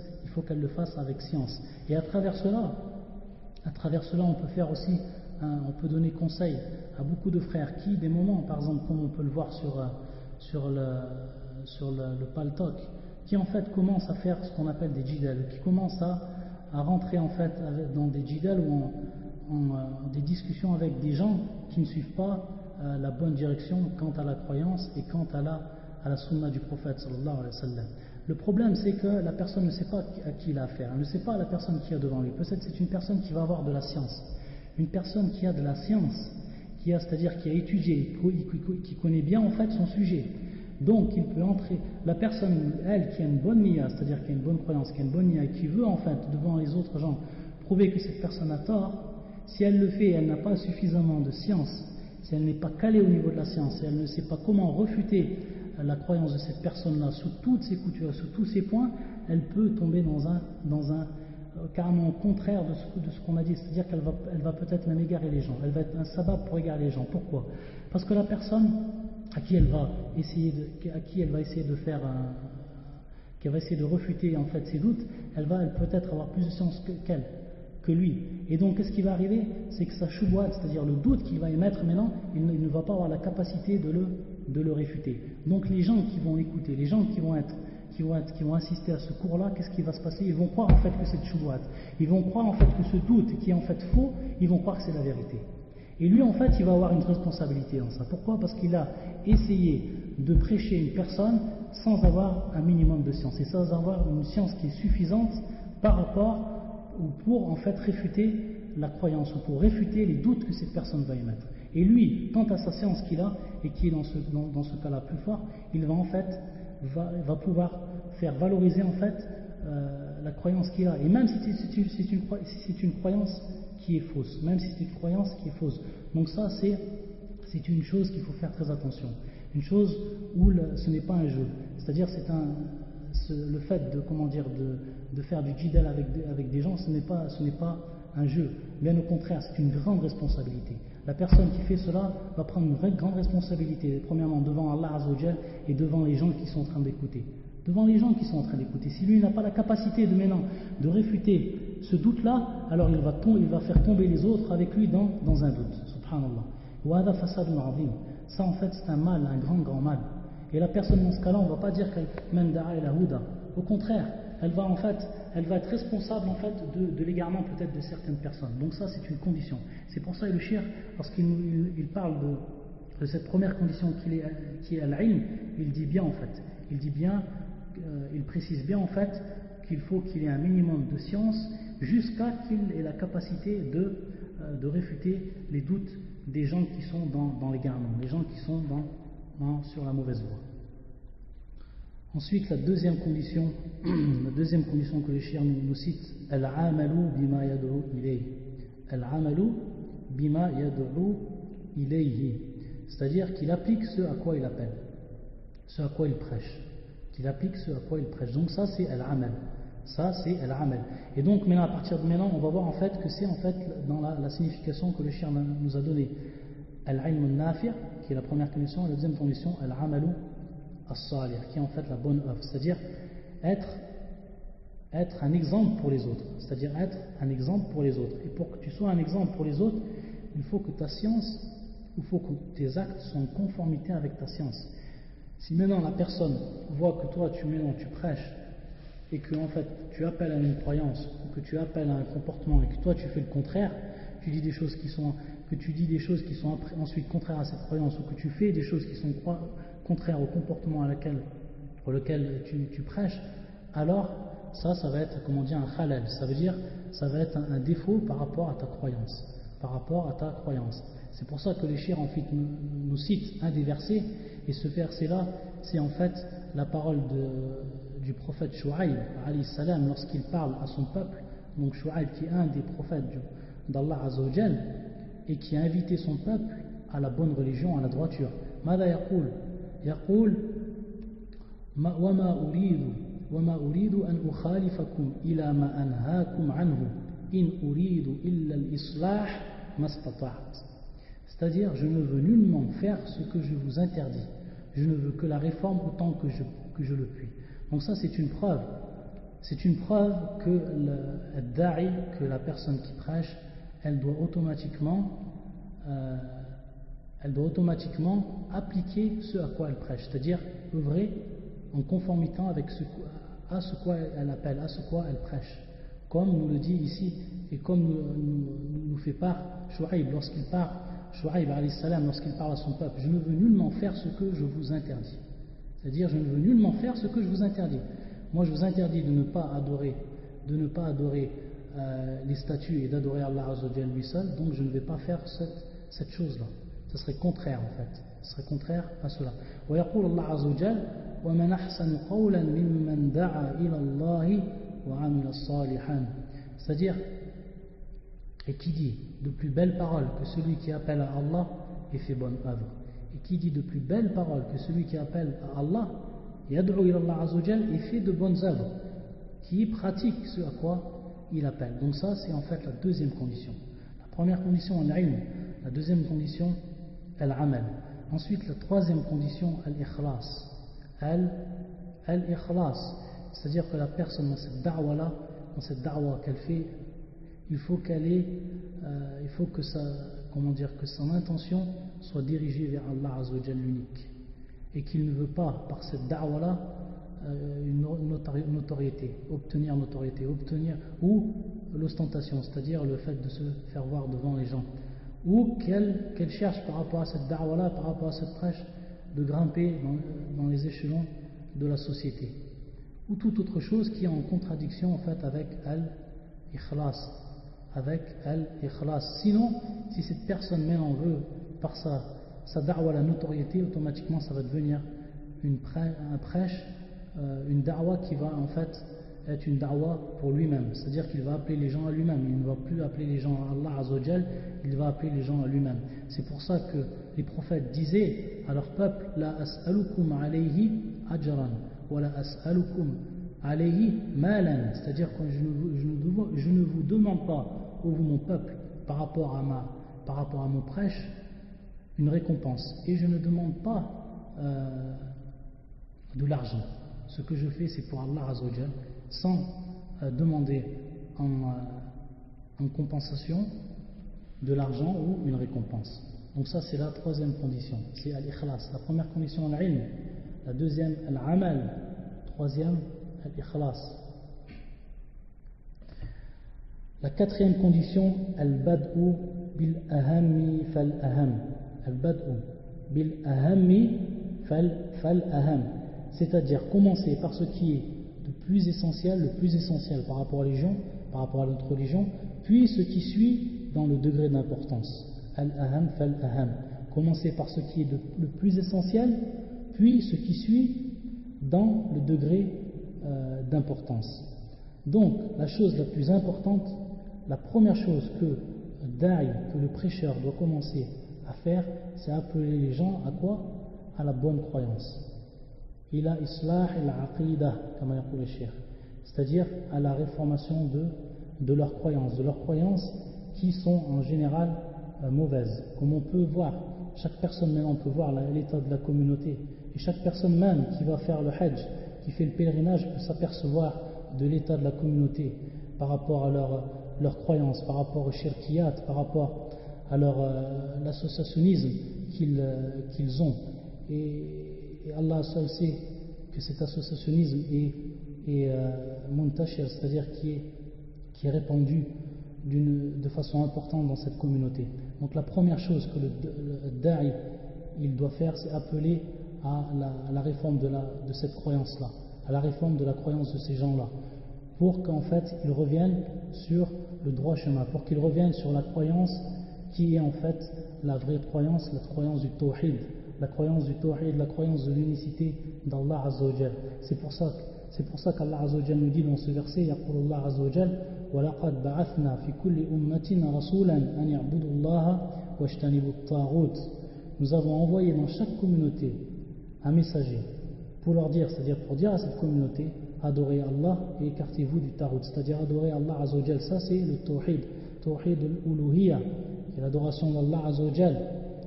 avec science. Et à travers cela, on peut faire aussi, on peut donner conseil à beaucoup de frères qui, des moments, par exemple, comme on peut le voir sur le Paltalk, qui en fait commencent à faire ce qu'on appelle des jidal, qui commencent à rentrer en fait dans des jidal ou des discussions avec des gens qui ne suivent pas la bonne direction quant à la croyance et quant à à la sunna du prophète sallallahu alayhi wa sallam. Le problème, c'est que la personne ne sait pas à qui il a affaire, elle ne sait pas la personne qui est devant lui. Peut-être c'est une personne qui va avoir de la science, une personne qui a de la science, c'est-à-dire qui a étudié, qui connaît bien en fait son sujet. Donc il peut entrer, la personne, elle, qui a une bonne niya, c'est-à-dire qui a une bonne croyance, qui a une bonne niya, et qui veut en fait, devant les autres gens, prouver que cette personne a tort, si elle le fait et elle n'a pas suffisamment de science, si elle n'est pas calée au niveau de la science, et elle ne sait pas comment refuter la croyance de cette personne-là sous toutes ses coutures, sous tous ses points, elle peut tomber dans un carrément contraire de ce qu'on a dit, c'est-à-dire qu'elle va peut-être même égarer les gens, elle va être un sabab pour égarer les gens. Pourquoi? Parce que la personne à qui elle va essayer de faire qui va essayer de refuter en fait ses doutes, elle peut-être avoir plus de science que lui. Et donc qu'est-ce qui va arriver? C'est que sa choubouat, c'est-à-dire le doute qu'il va émettre maintenant, il ne va pas avoir la capacité de le réfuter. Donc les gens qui vont écouter, les gens qui vont assister à ce cours-là, qu'est-ce qui va se passer? Ils vont croire en fait que c'est choubouat. Ils vont croire en fait que ce doute qui est en fait faux, ils vont croire que c'est la vérité. Et lui en fait il va avoir une responsabilité dans ça. Pourquoi? Parce qu'il a essayé de prêcher une personne sans avoir un minimum de science et sans avoir une science qui est suffisante par rapport ou pour en fait réfuter la croyance ou pour réfuter les doutes que cette personne va émettre. Et lui, quant à sa science qu'il a et qui est dans ce cas-là plus fort, il va en fait va pouvoir faire valoriser en fait la croyance qu'il a. Et même si c'est une croyance qui est fausse, même si c'est une croyance qui est fausse. Donc ça c'est une chose qu'il faut faire très attention. Une chose où ce n'est pas un jeu. C'est-à-dire le fait de faire du jidal avec des gens, ce n'est pas un jeu. Bien au contraire, c'est une grande responsabilité. La personne qui fait cela va prendre une grande responsabilité, premièrement devant Allah Azza wa Jal et devant les gens qui sont en train d'écouter. Devant les gens qui sont en train d'écouter. Si lui n'a pas la capacité de réfuter ce doute-là, alors il va faire tomber les autres avec lui dans un doute. Subhanallah. Wa hadha fasadun azim. Ça en fait c'est un mal, un grand mal. Et la personne dans ce cas-là, on ne va pas dire qu'elle man da'a ila huda. Au contraire, elle va être responsable en fait de l'égarement peut-être de certaines personnes. Donc ça c'est une condition. C'est pour ça que le shir, lorsqu'il parle de cette première condition qui est al-ilm, il dit bien en fait, il précise bien en fait qu'il faut qu'il ait un minimum de science jusqu'à qu'il ait la capacité de réfuter les doutes des gens qui sont dans l'égarement, les gens qui sont sur la mauvaise voie. Ensuite, la deuxième condition que le shir nous cite, al-amalu bima yad'u ilayhi. Al-amalu bima yad'u ilayhi. C'est-à-dire qu'il applique ce à quoi il appelle, ce à quoi il prêche. Qu'il applique ce à quoi il prêche. Donc ça c'est al-amal. Ça c'est al-amal. Et donc maintenant, à partir de maintenant, on va voir en fait que c'est en fait dans la signification que le shir nous a donnée. Al-ilm al-nafi', qui est la première condition, et la deuxième condition, al-amalu as-salih, qui est en fait la bonne œuvre, c'est-à-dire être un exemple pour les autres, c'est-à-dire être un exemple pour les autres. Et pour que tu sois un exemple pour les autres, il faut que ta science, il faut que tes actes soient en conformité avec ta science. Si maintenant la personne voit que toi tu prêches et que en fait tu appelles à une croyance ou que tu appelles à un comportement et que toi tu fais le contraire, tu dis des choses qui sont ensuite contraires à cette croyance ou que tu fais des choses qui sont contraires au comportement pour lequel tu prêches, alors ça va être, comment dire, un khalal, ça veut dire, ça va être un défaut par rapport à ta croyance, C'est pour ça que les shir en fait nous citent un des versets, et ce verset-là, c'est en fait la parole du prophète Shu'aib, alayhi salam, lorsqu'il parle à son peuple. Donc Shu'aib qui est un des prophètes d'Allah Azza wa Jal, et qui a invité son peuple à la bonne religion, à la droiture. Mada yaqul يقول وما أريد أن أخالفكم إلى ما أنهاكم عنه إن أريد إلا الإصلاح ما استطعت. C'est-à-dire, je ne veux nullement faire ce que je vous interdis. Je ne veux que la réforme autant que je le puis. Donc ça, c'est une preuve. C'est une preuve que le da'i, que la personne qui prêche, elle doit automatiquement appliquer ce à quoi elle prêche, c'est-à-dire œuvrer en conformité avec à ce quoi elle appelle, à ce quoi elle prêche. Comme nous le dit ici, et comme nous fait part Shu'aib lorsqu'il parle à son peuple, je ne veux nullement faire ce que je vous interdis. C'est-à-dire, je ne veux nullement faire ce que je vous interdis. Moi, je vous interdis de ne pas adorer les statues et d'adorer Allah Azza wa Jalla lui seul, donc je ne vais pas faire cette chose-là. Ce serait contraire en fait. Ce serait contraire à cela. ويقول الله عز وجل ومن أحسن قولا ممن دعا إلى الله وعمل صالحا. C'est-à-dire, et qui dit de plus belles paroles que celui qui appelle à Allah et fait bonne œuvre. Et qui dit de plus belles paroles que celui qui appelle à Allah yad'u ila Allah Azza wa Jalla et fait de bonnes œuvres, qui pratique ce à quoi il appelle. Donc ça, c'est en fait la deuxième condition. La première condition, al-ilm. La deuxième condition, al-amal. Ensuite, la troisième condition, al-ikhlas. Al-ikhlas. C'est-à-dire que la personne, dans cette da'wa-là, dans cette da'wa qu'elle fait, il faut que son intention soit dirigée vers Allah Azza wa Jalla l'unique. Et qu'il ne veut pas, par cette da'wa-là, une notoriété, obtenir ou l'ostentation, c'est-à-dire le fait de se faire voir devant les gens, ou qu'elle cherche par rapport à cette da'wa-là, par rapport à cette prêche, de grimper dans les échelons de la société, ou toute autre chose qui est en contradiction en fait avec al-ikhlas, Sinon, si cette personne même en veut par sa da'wa la notoriété, automatiquement ça va devenir un prêche, une da'wa qui va en fait être une da'wa pour lui-même, c'est-à-dire qu'il va appeler les gens à lui-même, il ne va plus appeler les gens à Allah Azza wa Jal, il va appeler les gens à lui-même. C'est pour ça que les prophètes disaient à leur peuple la as'alukum alayhi ajran wa la as'alukum alayhi malan, c'est-à-dire que je ne vous demande pas, ô vous mon peuple, par rapport à mon prêche, une récompense, et je ne demande pas de l'argent. Ce que je fais, c'est pour Allah Azza wa Jal, sans demander en compensation de l'argent ou une récompense. Donc ça, c'est la troisième condition, c'est al-ikhlas. La première condition, al-ilm. La deuxième, al-amal. Troisième, al-ikhlas. La quatrième condition, al-bad'u bil-ahammi fal-aham. Al-bad'u bil-ahammi fal-aham. C'est-à-dire commencer par ce qui est le plus essentiel par rapport à notre religion, puis ce qui suit dans le degré d'importance. Al-aham fal-aham. Commencer par ce qui est le plus essentiel, puis ce qui suit dans le degré d'importance. Donc, la chose la plus importante, la première chose que le prêcheur doit commencer à faire, c'est appeler les gens à quoi? À la bonne croyance. Ila islah al-aqidah, comme yaqul le cheikh, c'est-à-dire à la réformation de leurs croyances qui sont en général mauvaises. Comme on peut voir, chaque personne maintenant peut voir l'état de la communauté, et chaque personne même qui va faire le hajj, qui fait le pèlerinage, peut s'apercevoir de l'état de la communauté par rapport à leurs croyances, par rapport au shirkiyat, par rapport à l'associationnisme qu'ils ont. Et Allah seul sait que cet associationnisme est muntashir, c'est-à-dire qui est répandu de façon importante dans cette communauté. Donc la première chose que le da'i il doit faire, c'est appeler à la réforme de cette croyance-là, à la réforme de la croyance de ces gens-là, pour qu'en fait ils reviennent sur le droit chemin, pour qu'ils reviennent sur la croyance qui est en fait la vraie croyance, la croyance du tawhid, la croyance de l'unicité d'Allah Azza wa Jal. C'est pour ça qu'Allah Azza wa Jal nous dit dans ce verset, يقول الله عز وجل وَلَقَدْ بَعَثْنَا فِي كُلِّ أُمَّةٍ رَسُولًا أَنْ يَعْبُدُوا اللَّهَ وَاجْتَنِبُوا الطَّاغُوتَ. Nous avons envoyé dans chaque communauté un messager pour leur dire, c'est-à-dire pour dire à cette communauté, adorez Allah et écartez-vous du tarout, c'est-à-dire adorez Allah Azza wa Jal. Ça c'est le tawhid al-uluhiyya, et l'adoration d'Allah Azza wa Jal.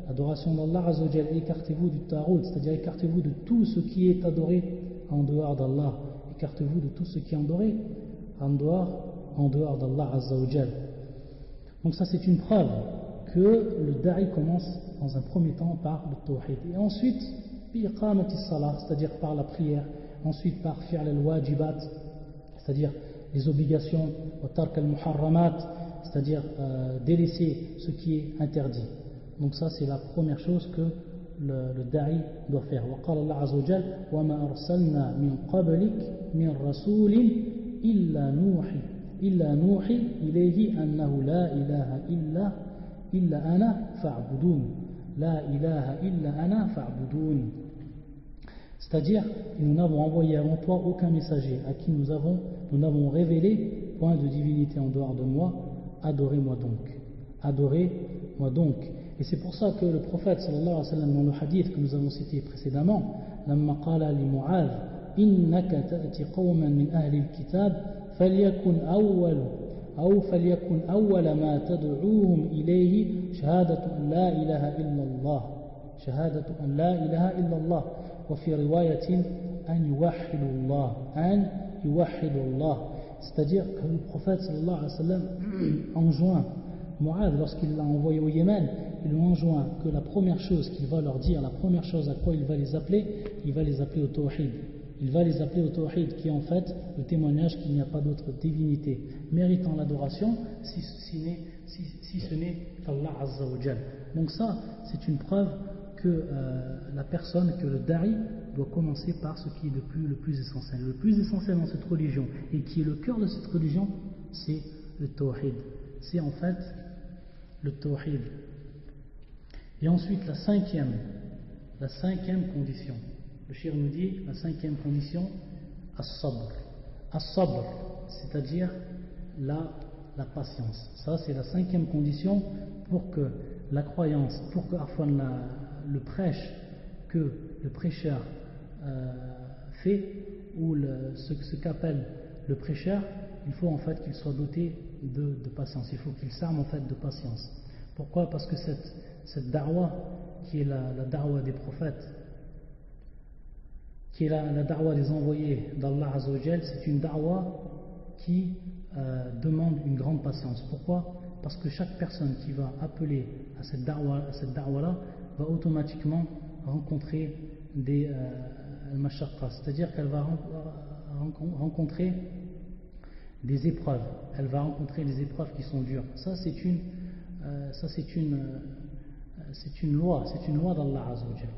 Adoration d'Allah Azza wa Jal, écartez-vous du tarout, c'est-à-dire écartez-vous de tout ce qui est adoré en dehors d'Allah, écartez-vous de tout ce qui est adoré en dehors d'Allah Azza wa Jal. Donc ça c'est une preuve que le da'i commence dans un premier temps par le tawhid, et ensuite bi'iqamati salah, c'est-à-dire par la prière, ensuite par fi'l al-wajibat, c'est-à-dire les obligations, wa tark al-muharramat, c'est-à-dire délaisser ce qui est interdit. Donc ça c'est la première chose que le da'i doit faire. وقال الله عز وجل وما أرسلنا من قبلك من رسول إلا نوحي إليه أنه لا إله إلا أنا فاعبدون لا إله إلا أنا فاعبدون. C'est-à-dire, nous n'avons envoyé avant toi aucun messager à qui nous n'avons révélé point de divinité en dehors de moi, adorez-moi donc. Et c'est pour ça que le prophète sallallahu alayhi wa sallam, dans le hadith que nous avons cité précédemment, لما قال لمعاذ إنك تأتي قوما من أهل الكتاب فليكن أول ما تدعوهم إليه شهادة أن لا إله إلا الله وفي رواية أن يوحدوا الله. C'est-à-dire que le prophète sallallahu alayhi wa sallam enjoint Mu'adh, lorsqu'il l'a envoyé au Yémen, il lui enjoint que la première chose qu'il va leur dire, la première chose à quoi il va les appeler au tawhid. Il va les appeler au tawhid, qui est en fait le témoignage qu'il n'y a pas d'autre divinité méritant l'adoration si ce n'est qu'Allah Azza wa Jal. Donc ça, c'est une preuve que la personne, que le da'i doit commencer par ce qui est le plus essentiel. Le plus essentiel dans cette religion, et qui est le cœur de cette religion, c'est le tawhid. C'est en fait le tawhid. Et ensuite la cinquième condition. Le shir nous dit, la cinquième condition, as-sabr. As-sabr, c'est-à-dire la patience. Ça, c'est la cinquième condition pour que la croyance, pour que le prêche que le prêcheur fait, ou ce qu'appelle le prêcheur, il faut en fait qu'il soit doté de patience. Il faut qu'il s'arme en fait de patience. Pourquoi? Parce que cette da'wa, qui est la da'wa des prophètes, qui est la da'wa des envoyés d'Allah Azza wa Jal, c'est une da'wa qui demande une grande patience. Pourquoi? Parce que chaque personne qui va appeler à cette da'wa-là va automatiquement rencontrer des mashaqqa, c'est-à-dire qu'elle va rencontrer des épreuves. Elle va rencontrer des épreuves qui sont dures. Ça, c'est une loi d'Allah Azza wa Jal.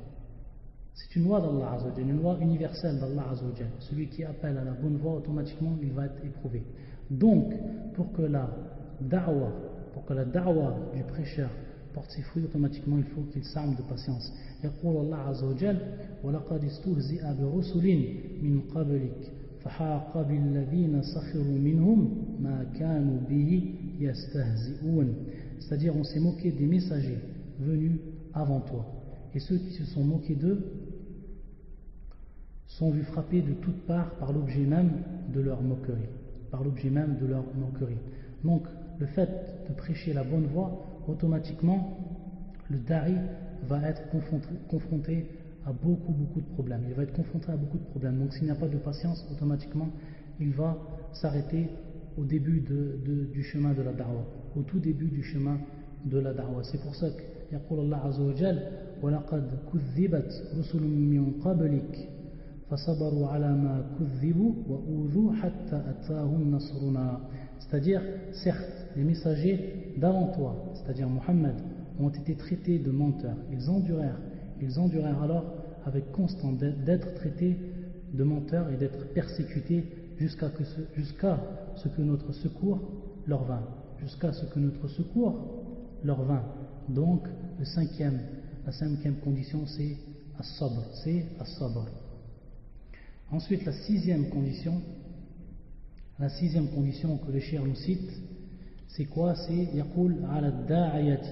C'est une loi d'Allah Azza wa Jal, une loi universelle d'Allah Azza wa Jal. Celui qui appelle à la bonne voie, automatiquement, il va être éprouvé. Donc, pour que la da'wa du prêcheur porte ses fruits, automatiquement, il faut qu'il s'arme de patience. يقول الله عز وجل ولقد استهزئ برسل من قبلك فحاق بالذين سخروا منهم ما كانوا به يستهزئون. C'est-à-dire, on s'est moqué des messagers venus avant toi, et ceux qui se sont moqués d'eux sont vus frapper de toutes parts par l'objet même de leur moquerie. Donc, le fait de prêcher la bonne voie, automatiquement, le da'i va être confronté à beaucoup de problèmes. Il va être confronté à beaucoup de problèmes. Donc, s'il n'y a pas de patience, automatiquement, il va s'arrêter au début du chemin de la da'wa, au tout début du chemin de la da'wa. C'est pour ça que يقول الله عز وجل ولقد كذبت رسل من قبلك فصبروا على ما كذبوا وأوذوا حتى أتاهم نصرنا. C'est-à-dire, certes, les messagers d'avant toi, c'est-à-dire Mohammed, ont été traités de menteurs. Ils endurèrent alors avec constance d'être traités de menteurs et d'être persécutés jusqu'à ce que notre secours leur vint. Donc, la cinquième condition, c'est as-sabr. Ensuite, la sixième condition que le shir nous cite, c'est quoi? C'est يقول على الداعية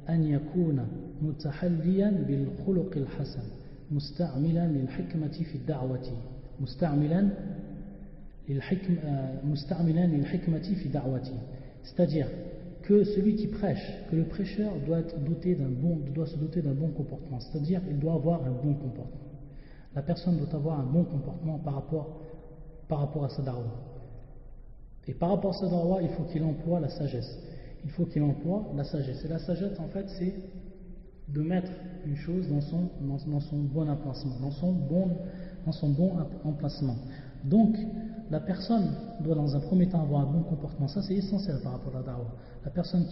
أن يكون متحليا بالخلق الحسن مستعملا للحكمة في الدعوة c'est-à-dire que celui qui prêche, que le prêcheur doit se doter d'un bon comportement, c'est-à-dire il doit avoir un bon comportement. La personne doit avoir un bon comportement par rapport à sa da'wa. Et par rapport à sa da'wa, il faut qu'il emploie la sagesse. Et la sagesse, en fait, c'est de mettre une chose dans son bon emplacement, dans son bon emplacement. Donc, la personne doit dans un premier temps avoir un bon comportement. Ça, c'est essentiel par rapport à la da'wa. La personne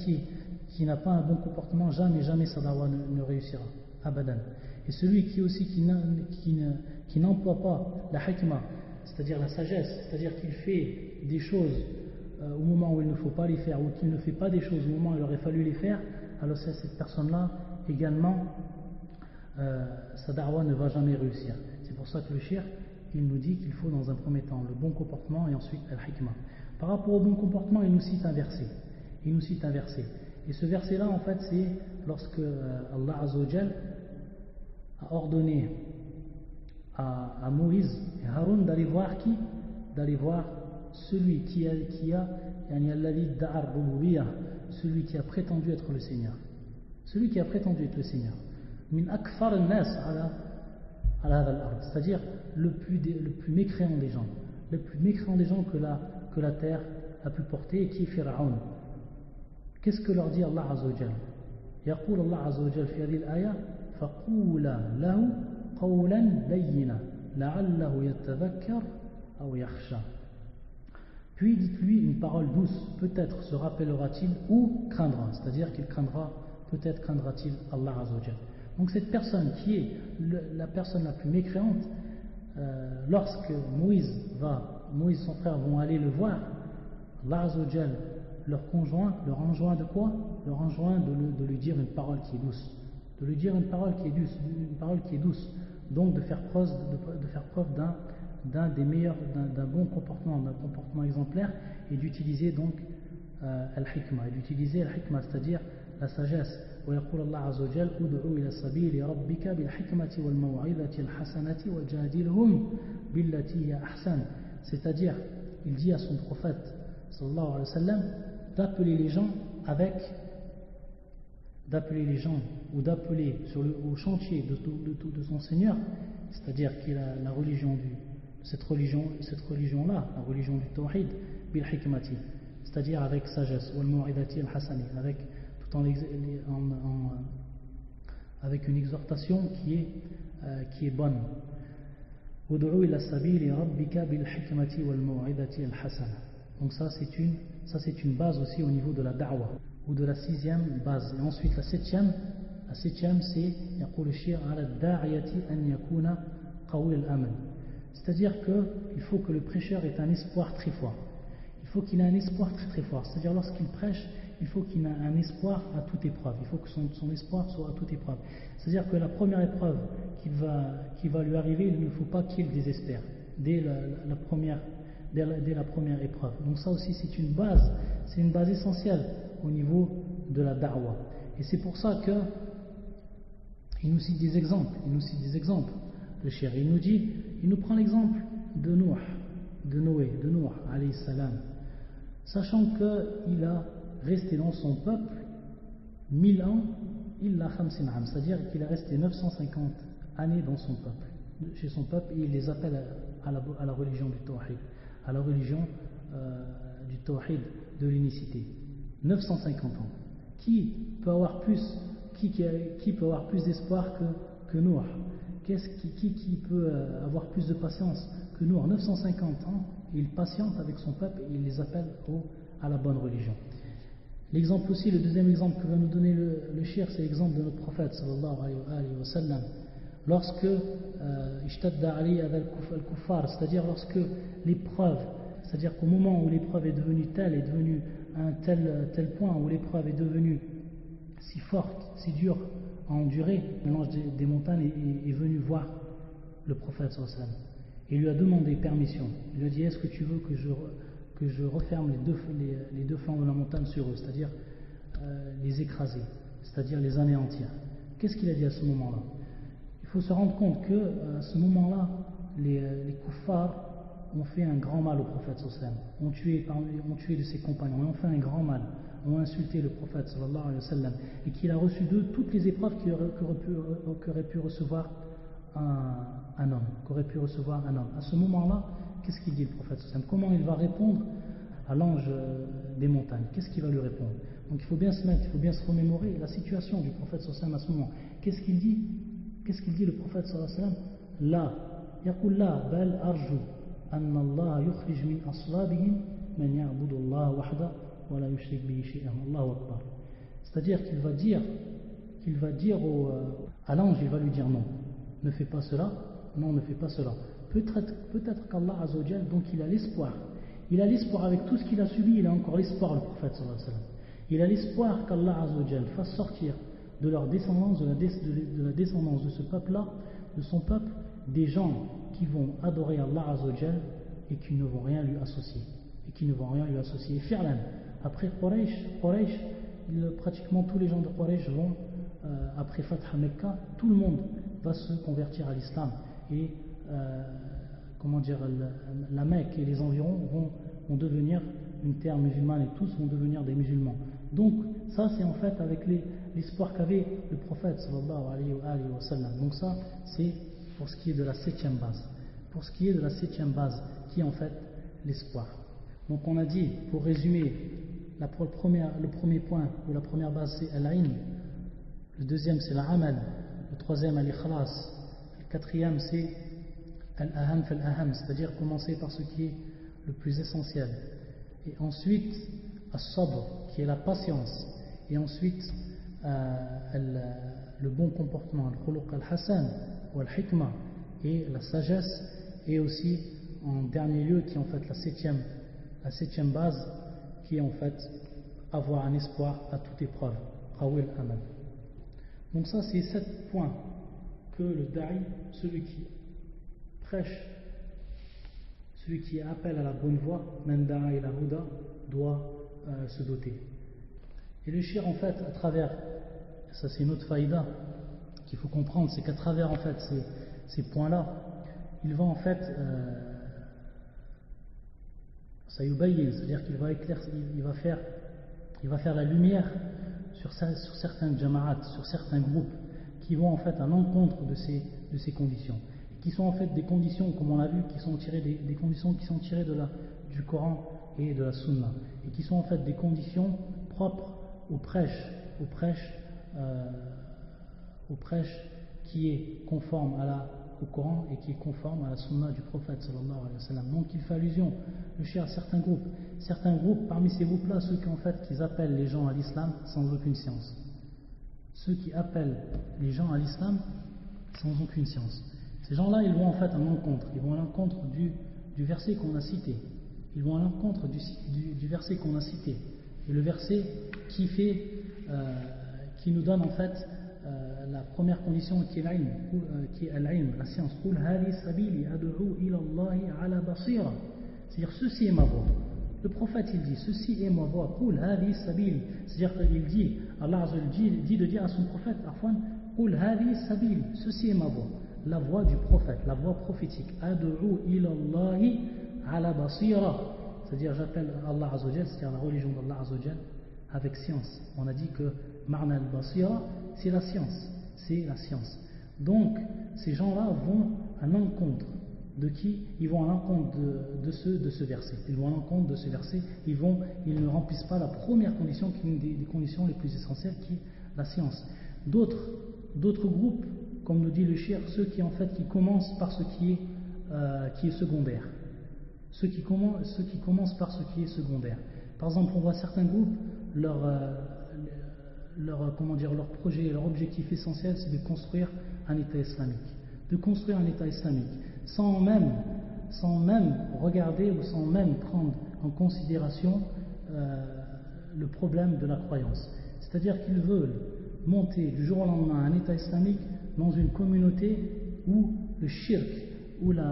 qui n'a pas un bon comportement, jamais sa da'wa ne réussira. abadan. Et celui qui aussi qui n'emploie pas la hikmah, c'est-à-dire la sagesse, c'est-à-dire qu'il fait des choses au moment où il ne faut pas les faire, ou qu'il ne fait pas des choses au moment où il aurait fallu les faire, alors c'est cette personne-là également, sa da'wah ne va jamais réussir. C'est pour ça que le shirk, il nous dit qu'il faut dans un premier temps le bon comportement et ensuite al-hikmah. Par rapport au bon comportement, il nous cite un verset. Et ce verset-là, en fait, c'est lorsque Allah Azza wa Jal a ordonné à Moïse et Haroun d'aller voir qui? D'aller voir celui qui a celui qui a prétendu être le Seigneur. Celui qui a prétendu être le Seigneur. Min akfar an-nas ala hadha al-ard, c'est-à-dire le plus mécréant des gens. Le plus mécréant des gens que la terre a pu porter, qui est Pharaon. Qu'est-ce que leur dit Allah Azza wa Jal? يقول الله عز وجل في هذه الآية فقولا له قولا لينا لعله يتذكر أو يخشى. Puis dites-lui une parole douce, peut-être se rappellera-t-il ou craindra, c'est-à-dire qu'il craindra, peut-être craindra-t-il Allah Azza wa Jal. Donc cette personne qui est la personne la plus mécréante, lorsque Moïse et son frère vont aller le voir, Allah Azza wa Jal leur enjoint de quoi? Leur enjoint de lui dire une parole qui est douce. De lui dire une parole qui est douce. Donc de faire preuve d'un bon comportement, d'un comportement exemplaire, et d'utiliser donc al-hikmah, c'est-à-dire la sagesse. ويقول الله عز وجل ادعو إلى سبيل ربك بالحكمة والموعظة الحسنة وجادلهم بالتي هي أحسن. C'est-à-dire, il dit à son prophète sallallahu alayhi wa sallam d'appeler les gens ou d'appeler au chantier de son Seigneur, c'est-à-dire qu'il a la religion cette religion-là, la religion du tawhid, bil hikmati, c'est-à-dire avec sagesse, wal mu'idati al hasani, avec une exhortation qui est bonne. Ud'u ila sabili rabbika bil hikmati wal mu'idati al hasana. Donc ça c'est une base aussi au niveau de la da'wah, ou de la 6e base. Et ensuite la 7e c'est يقول الشيخ على الداعية أن يكون قوي الأمل. C'est-à-dire qu'il faut que le prêcheur ait un espoir très fort. Il faut qu'il ait un espoir très très fort. C'est-à-dire lorsqu'il prêche, il faut qu'il ait un espoir à toute épreuve. Il faut que son espoir soit à toute épreuve. C'est-à-dire que la première épreuve qui va lui arriver, il ne faut pas qu'il désespère dès la première épreuve. Donc ça aussi c'est une base essentielle au niveau de la da'wah. Et c'est pour ça que il nous cite des exemples. Le cher, il nous prend l'exemple de Noé, alayhi salam, sachant qu'il a resté dans son peuple 1000 ans, illa 50 am, c'est-à-dire qu'il a resté 950 années chez son peuple, et il les appelle à la religion du tawhid, à la religion du tawhid, de l'unicité. 950 ans. Qui peut avoir plus d'espoir que Noé? Qui peut avoir plus de patience que Noé? 950 ans, il patiente avec son peuple et il les appelle à la bonne religion. L'exemple aussi, le deuxième exemple que va nous donner le shir, c'est l'exemple de notre prophète sallallahu alayhi wa sallam. Lorsque ishtadda alayhi al-kuffar, c'est-à-dire lorsque l'épreuve, c'est-à-dire qu'au moment où l'épreuve est devenue à un tel point, où l'épreuve est devenue si forte, si dure à endurer, l'ange des montagnes est venu voir le prophète sallallahu alayhi wa sallam et lui a demandé permission. Il lui a dit: est-ce que tu veux que je referme les deux flancs de la montagne sur eux, c'est-à-dire les écraser, c'est-à-dire les anéantir? Qu'est-ce qu'il a dit à ce moment-là? Il faut se rendre compte qu'à ce moment-là, les kuffars ont fait un grand mal au prophète sallallahu alayhi wa sallam, ont tué de ses compagnons, et ont fait un grand mal, ont insulté le prophète sallallahu alayhi wa sallam, et qu'il a reçu d'eux toutes les épreuves qu'aurait pu recevoir un homme. À ce moment-là, qu'est-ce qu'il dit le prophète sallallahu alayhi wa sallam? Comment il va répondre à l'ange des montagnes? Qu'est-ce qu'il va lui répondre? Donc il faut bien se remémorer la situation du prophète sallallahu alayhi wa sallam à ce moment. Qu'est-ce qu'il dit le prophète sallallahu alayhi wa sallam? La yaqul la bal arju أن الله يخرج من أصلابهم من يعبد الله وحده ولا يشرك به شيئا الله أكبر. C'est-à-dire qu'il va dire qu'il va dire à l'ange, il va lui dire non, ne fais pas cela, non, ne fais pas cela. Peut-être qu'Allah Azzawajal, donc il a l'espoir. Il a l'espoir avec tout ce qu'il a subi, il a encore l'espoir, le prophète sallallahu alayhi wa sallam. Il a l'espoir qu'Allah Azzawajal fasse sortir de leur descendance, de la descendance de ce peuple-là, de son peuple, des gens qui vont adorer Allah Azzawajal et qui ne vont rien lui associer. Et Fi'lan, après Quraysh, pratiquement tous les gens de Quraysh vont, après Fatha Mecca, tout le monde va se convertir à l'islam. Et la Mecque et les environs vont devenir une terre musulmane et tous vont devenir des musulmans. Donc ça c'est en fait avec l'espoir qu'avait le prophète sallallahu alayhi wa sallam. Donc ça c'est pour ce qui est de la 7e base. Pour ce qui est de la 7e base, qui est en fait l'espoir. Donc on a dit, pour résumer, le premier point ou la première base c'est al-ilm, le deuxième c'est l'amal, le troisième al-ikhlas, le quatrième c'est al-aham fal-aham, c'est-à-dire commencer par ce qui est le plus essentiel. Et ensuite, as-sabr, qui est la patience. Et ensuite, le bon comportement, al-khuluq al-hasan, ou al-hikmah, et la sagesse. Et aussi, en dernier lieu, qui est en fait la septième base, qui est en fait avoir un espoir à toute épreuve. Qawil amal. Donc ça, c'est 7 points que le da'i, celui qui prêche, celui qui appelle à la bonne voie, man da'a ila huda, doit se doter. Et le shir, en fait, à travers, ça c'est une autre faïda qu'il faut comprendre, c'est qu'à travers en fait ces points-là, il va en fait c'est-à-dire qu'il va éclaircir, il va faire la lumière sur certains jama'at, sur certains groupes qui vont en fait à l'encontre de ces conditions, et qui sont en fait des conditions, comme on l'a vu, qui sont tirées des conditions qui sont tirées du Coran et de la Sunna, et qui sont en fait des conditions propres au prêche qui est conforme au Coran et qui est conforme à la Sunna du prophète sallallahu alayhi wa sallam. Donc il fait allusion, le shir, à certains groupes, parmi ces groupes-là, ceux qui appellent les gens à l'islam sans aucune science. Ceux qui appellent les gens à l'islam sans aucune science. Ces gens-là, ils vont en fait à l'encontre du verset qu'on a cité. Ils vont à l'encontre du verset qu'on a cité. Et le verset qui nous donne en fait la première condition qui est l'ilm, la science. Qul hadi sabili ad'u ila Allahi ala basira. C'est-à-dire ceci est ma voie. Le prophète il dit ceci est ma voie. Qul hadi sabili. C'est-à-dire qu'il dit, Allah Azza dit de dire à son prophète, Afwan, Qul hadi sabili. Ceci est ma voie. La voie du prophète, la voie prophétique. Ad'u ila Allahi ala basira. C'est-à-dire j'appelle Allah Azza wa Jal, c'est-à-dire la religion d'Allah Azza wa Jal, avec science. On a dit que Ma'na al-Basira, c'est la science. Donc, ces gens-là vont à l'encontre de qui? Ils vont à l'encontre de ce verset. Ils vont à l'encontre de ce verset. Ils ne remplissent pas la première condition, qui est une des conditions les plus essentielles, qui est la science. D'autres groupes, comme nous dit le shir, ceux qui commencent par ce qui est secondaire. Ceux qui commencent par ce qui est secondaire. Par exemple, on voit certains groupes, leur projet, leur objectif essentiel, c'est de construire un État islamique. Sans même regarder ou sans même prendre en considération le problème de la croyance. C'est-à-dire qu'ils veulent monter du jour au lendemain un État islamique dans une communauté où le shirk, où le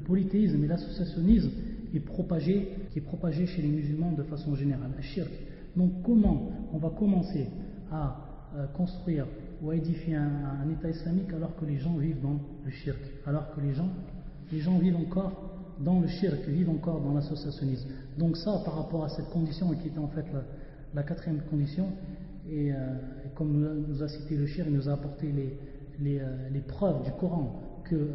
polythéisme et l'associationnisme est propagé chez les musulmans de façon générale, le shirk. Donc comment on va commencer à construire ou à édifier un État islamique alors que les gens vivent dans le shirk, alors que les gens vivent encore dans le shirk, vivent encore dans l'associationnisme. Donc ça, par rapport à cette condition qui était en fait la 4e condition, et comme nous a cité le shir, il nous a apporté les preuves du Coran que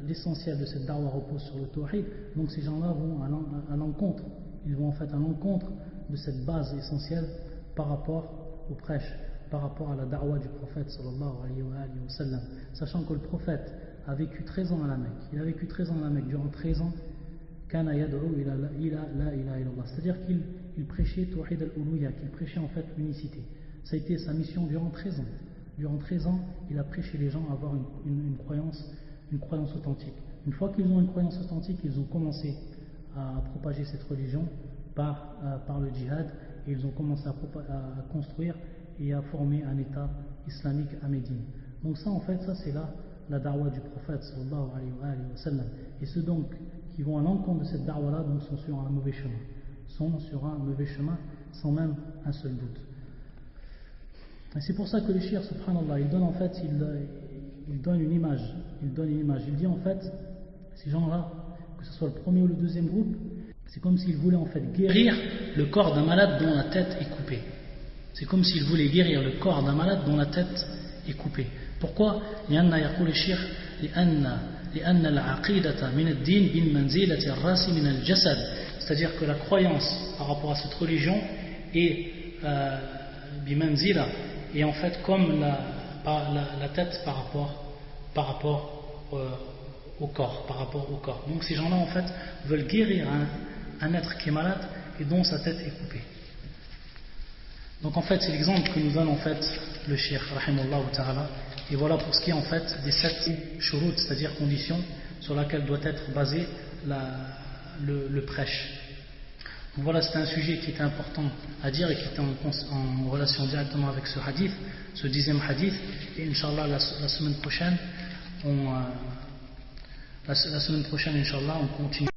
l'essentiel de cette da'wah repose sur le tawhid. Donc ces gens-là vont à l'encontre, ils vont en fait à l'encontre de cette base essentielle par rapport au prêche, par rapport à la da'wah du prophète sallallahu alayhi wa sallam. Sachant que le prophète a vécu 13 ans à la Mecque. Il a vécu 13 ans à la Mecque. Durant 13 ans, kana yad'u ila la ilaha illallah. C'est-à-dire qu'il prêchait tawhid al-uluhiyya, qu'il prêchait en fait l'unicité. Ça a été sa mission durant 13 ans. Durant 13 ans, il a prêché les gens à avoir une croyance authentique. Une fois qu'ils ont une croyance authentique, ils ont commencé à propager cette religion par le djihad, et ils ont commencé à construire et à former un État islamique à Médine. Donc ça, en fait, ça c'est la da'wah du prophète sallallahu alayhi wa sallam. Et ceux donc qui vont à l'encontre de cette da'wah là donc sont sur un mauvais chemin. Sont sur un mauvais chemin sans même un seul doute. Et c'est pour ça que le shir, subhanallah, il donne en fait, il donne une image. Il dit en fait, ces gens-là, que ce soit le premier ou le deuxième groupe, c'est comme s'ils voulaient en fait guérir le corps d'un malade dont la tête est coupée. C'est comme s'ils voulaient guérir le corps d'un malade dont la tête est coupée. Pourquoi? لأن يقول الشيخ لأن العقيدة من الدين بمنزلة الرأس من الجسد. C'est-à-dire que la croyance par rapport à cette religion est bimanzila, et en fait comme la tête par rapport au corps. Donc ces gens-là en fait veulent guérir un être qui est malade et dont sa tête est coupée. Donc en fait c'est l'exemple que nous donne en fait le cheikh rahimahullah ta'ala. Et voilà pour ce qui est en fait des 7 shurut, c'est-à-dire conditions sur laquelle doit être basé le prêche. Donc voilà, c'était un sujet qui était important à dire et qui était en relation directement avec ce hadith, ce 10e hadith. Et Inch'Allah, la semaine prochaine, Inch'Allah, on continue.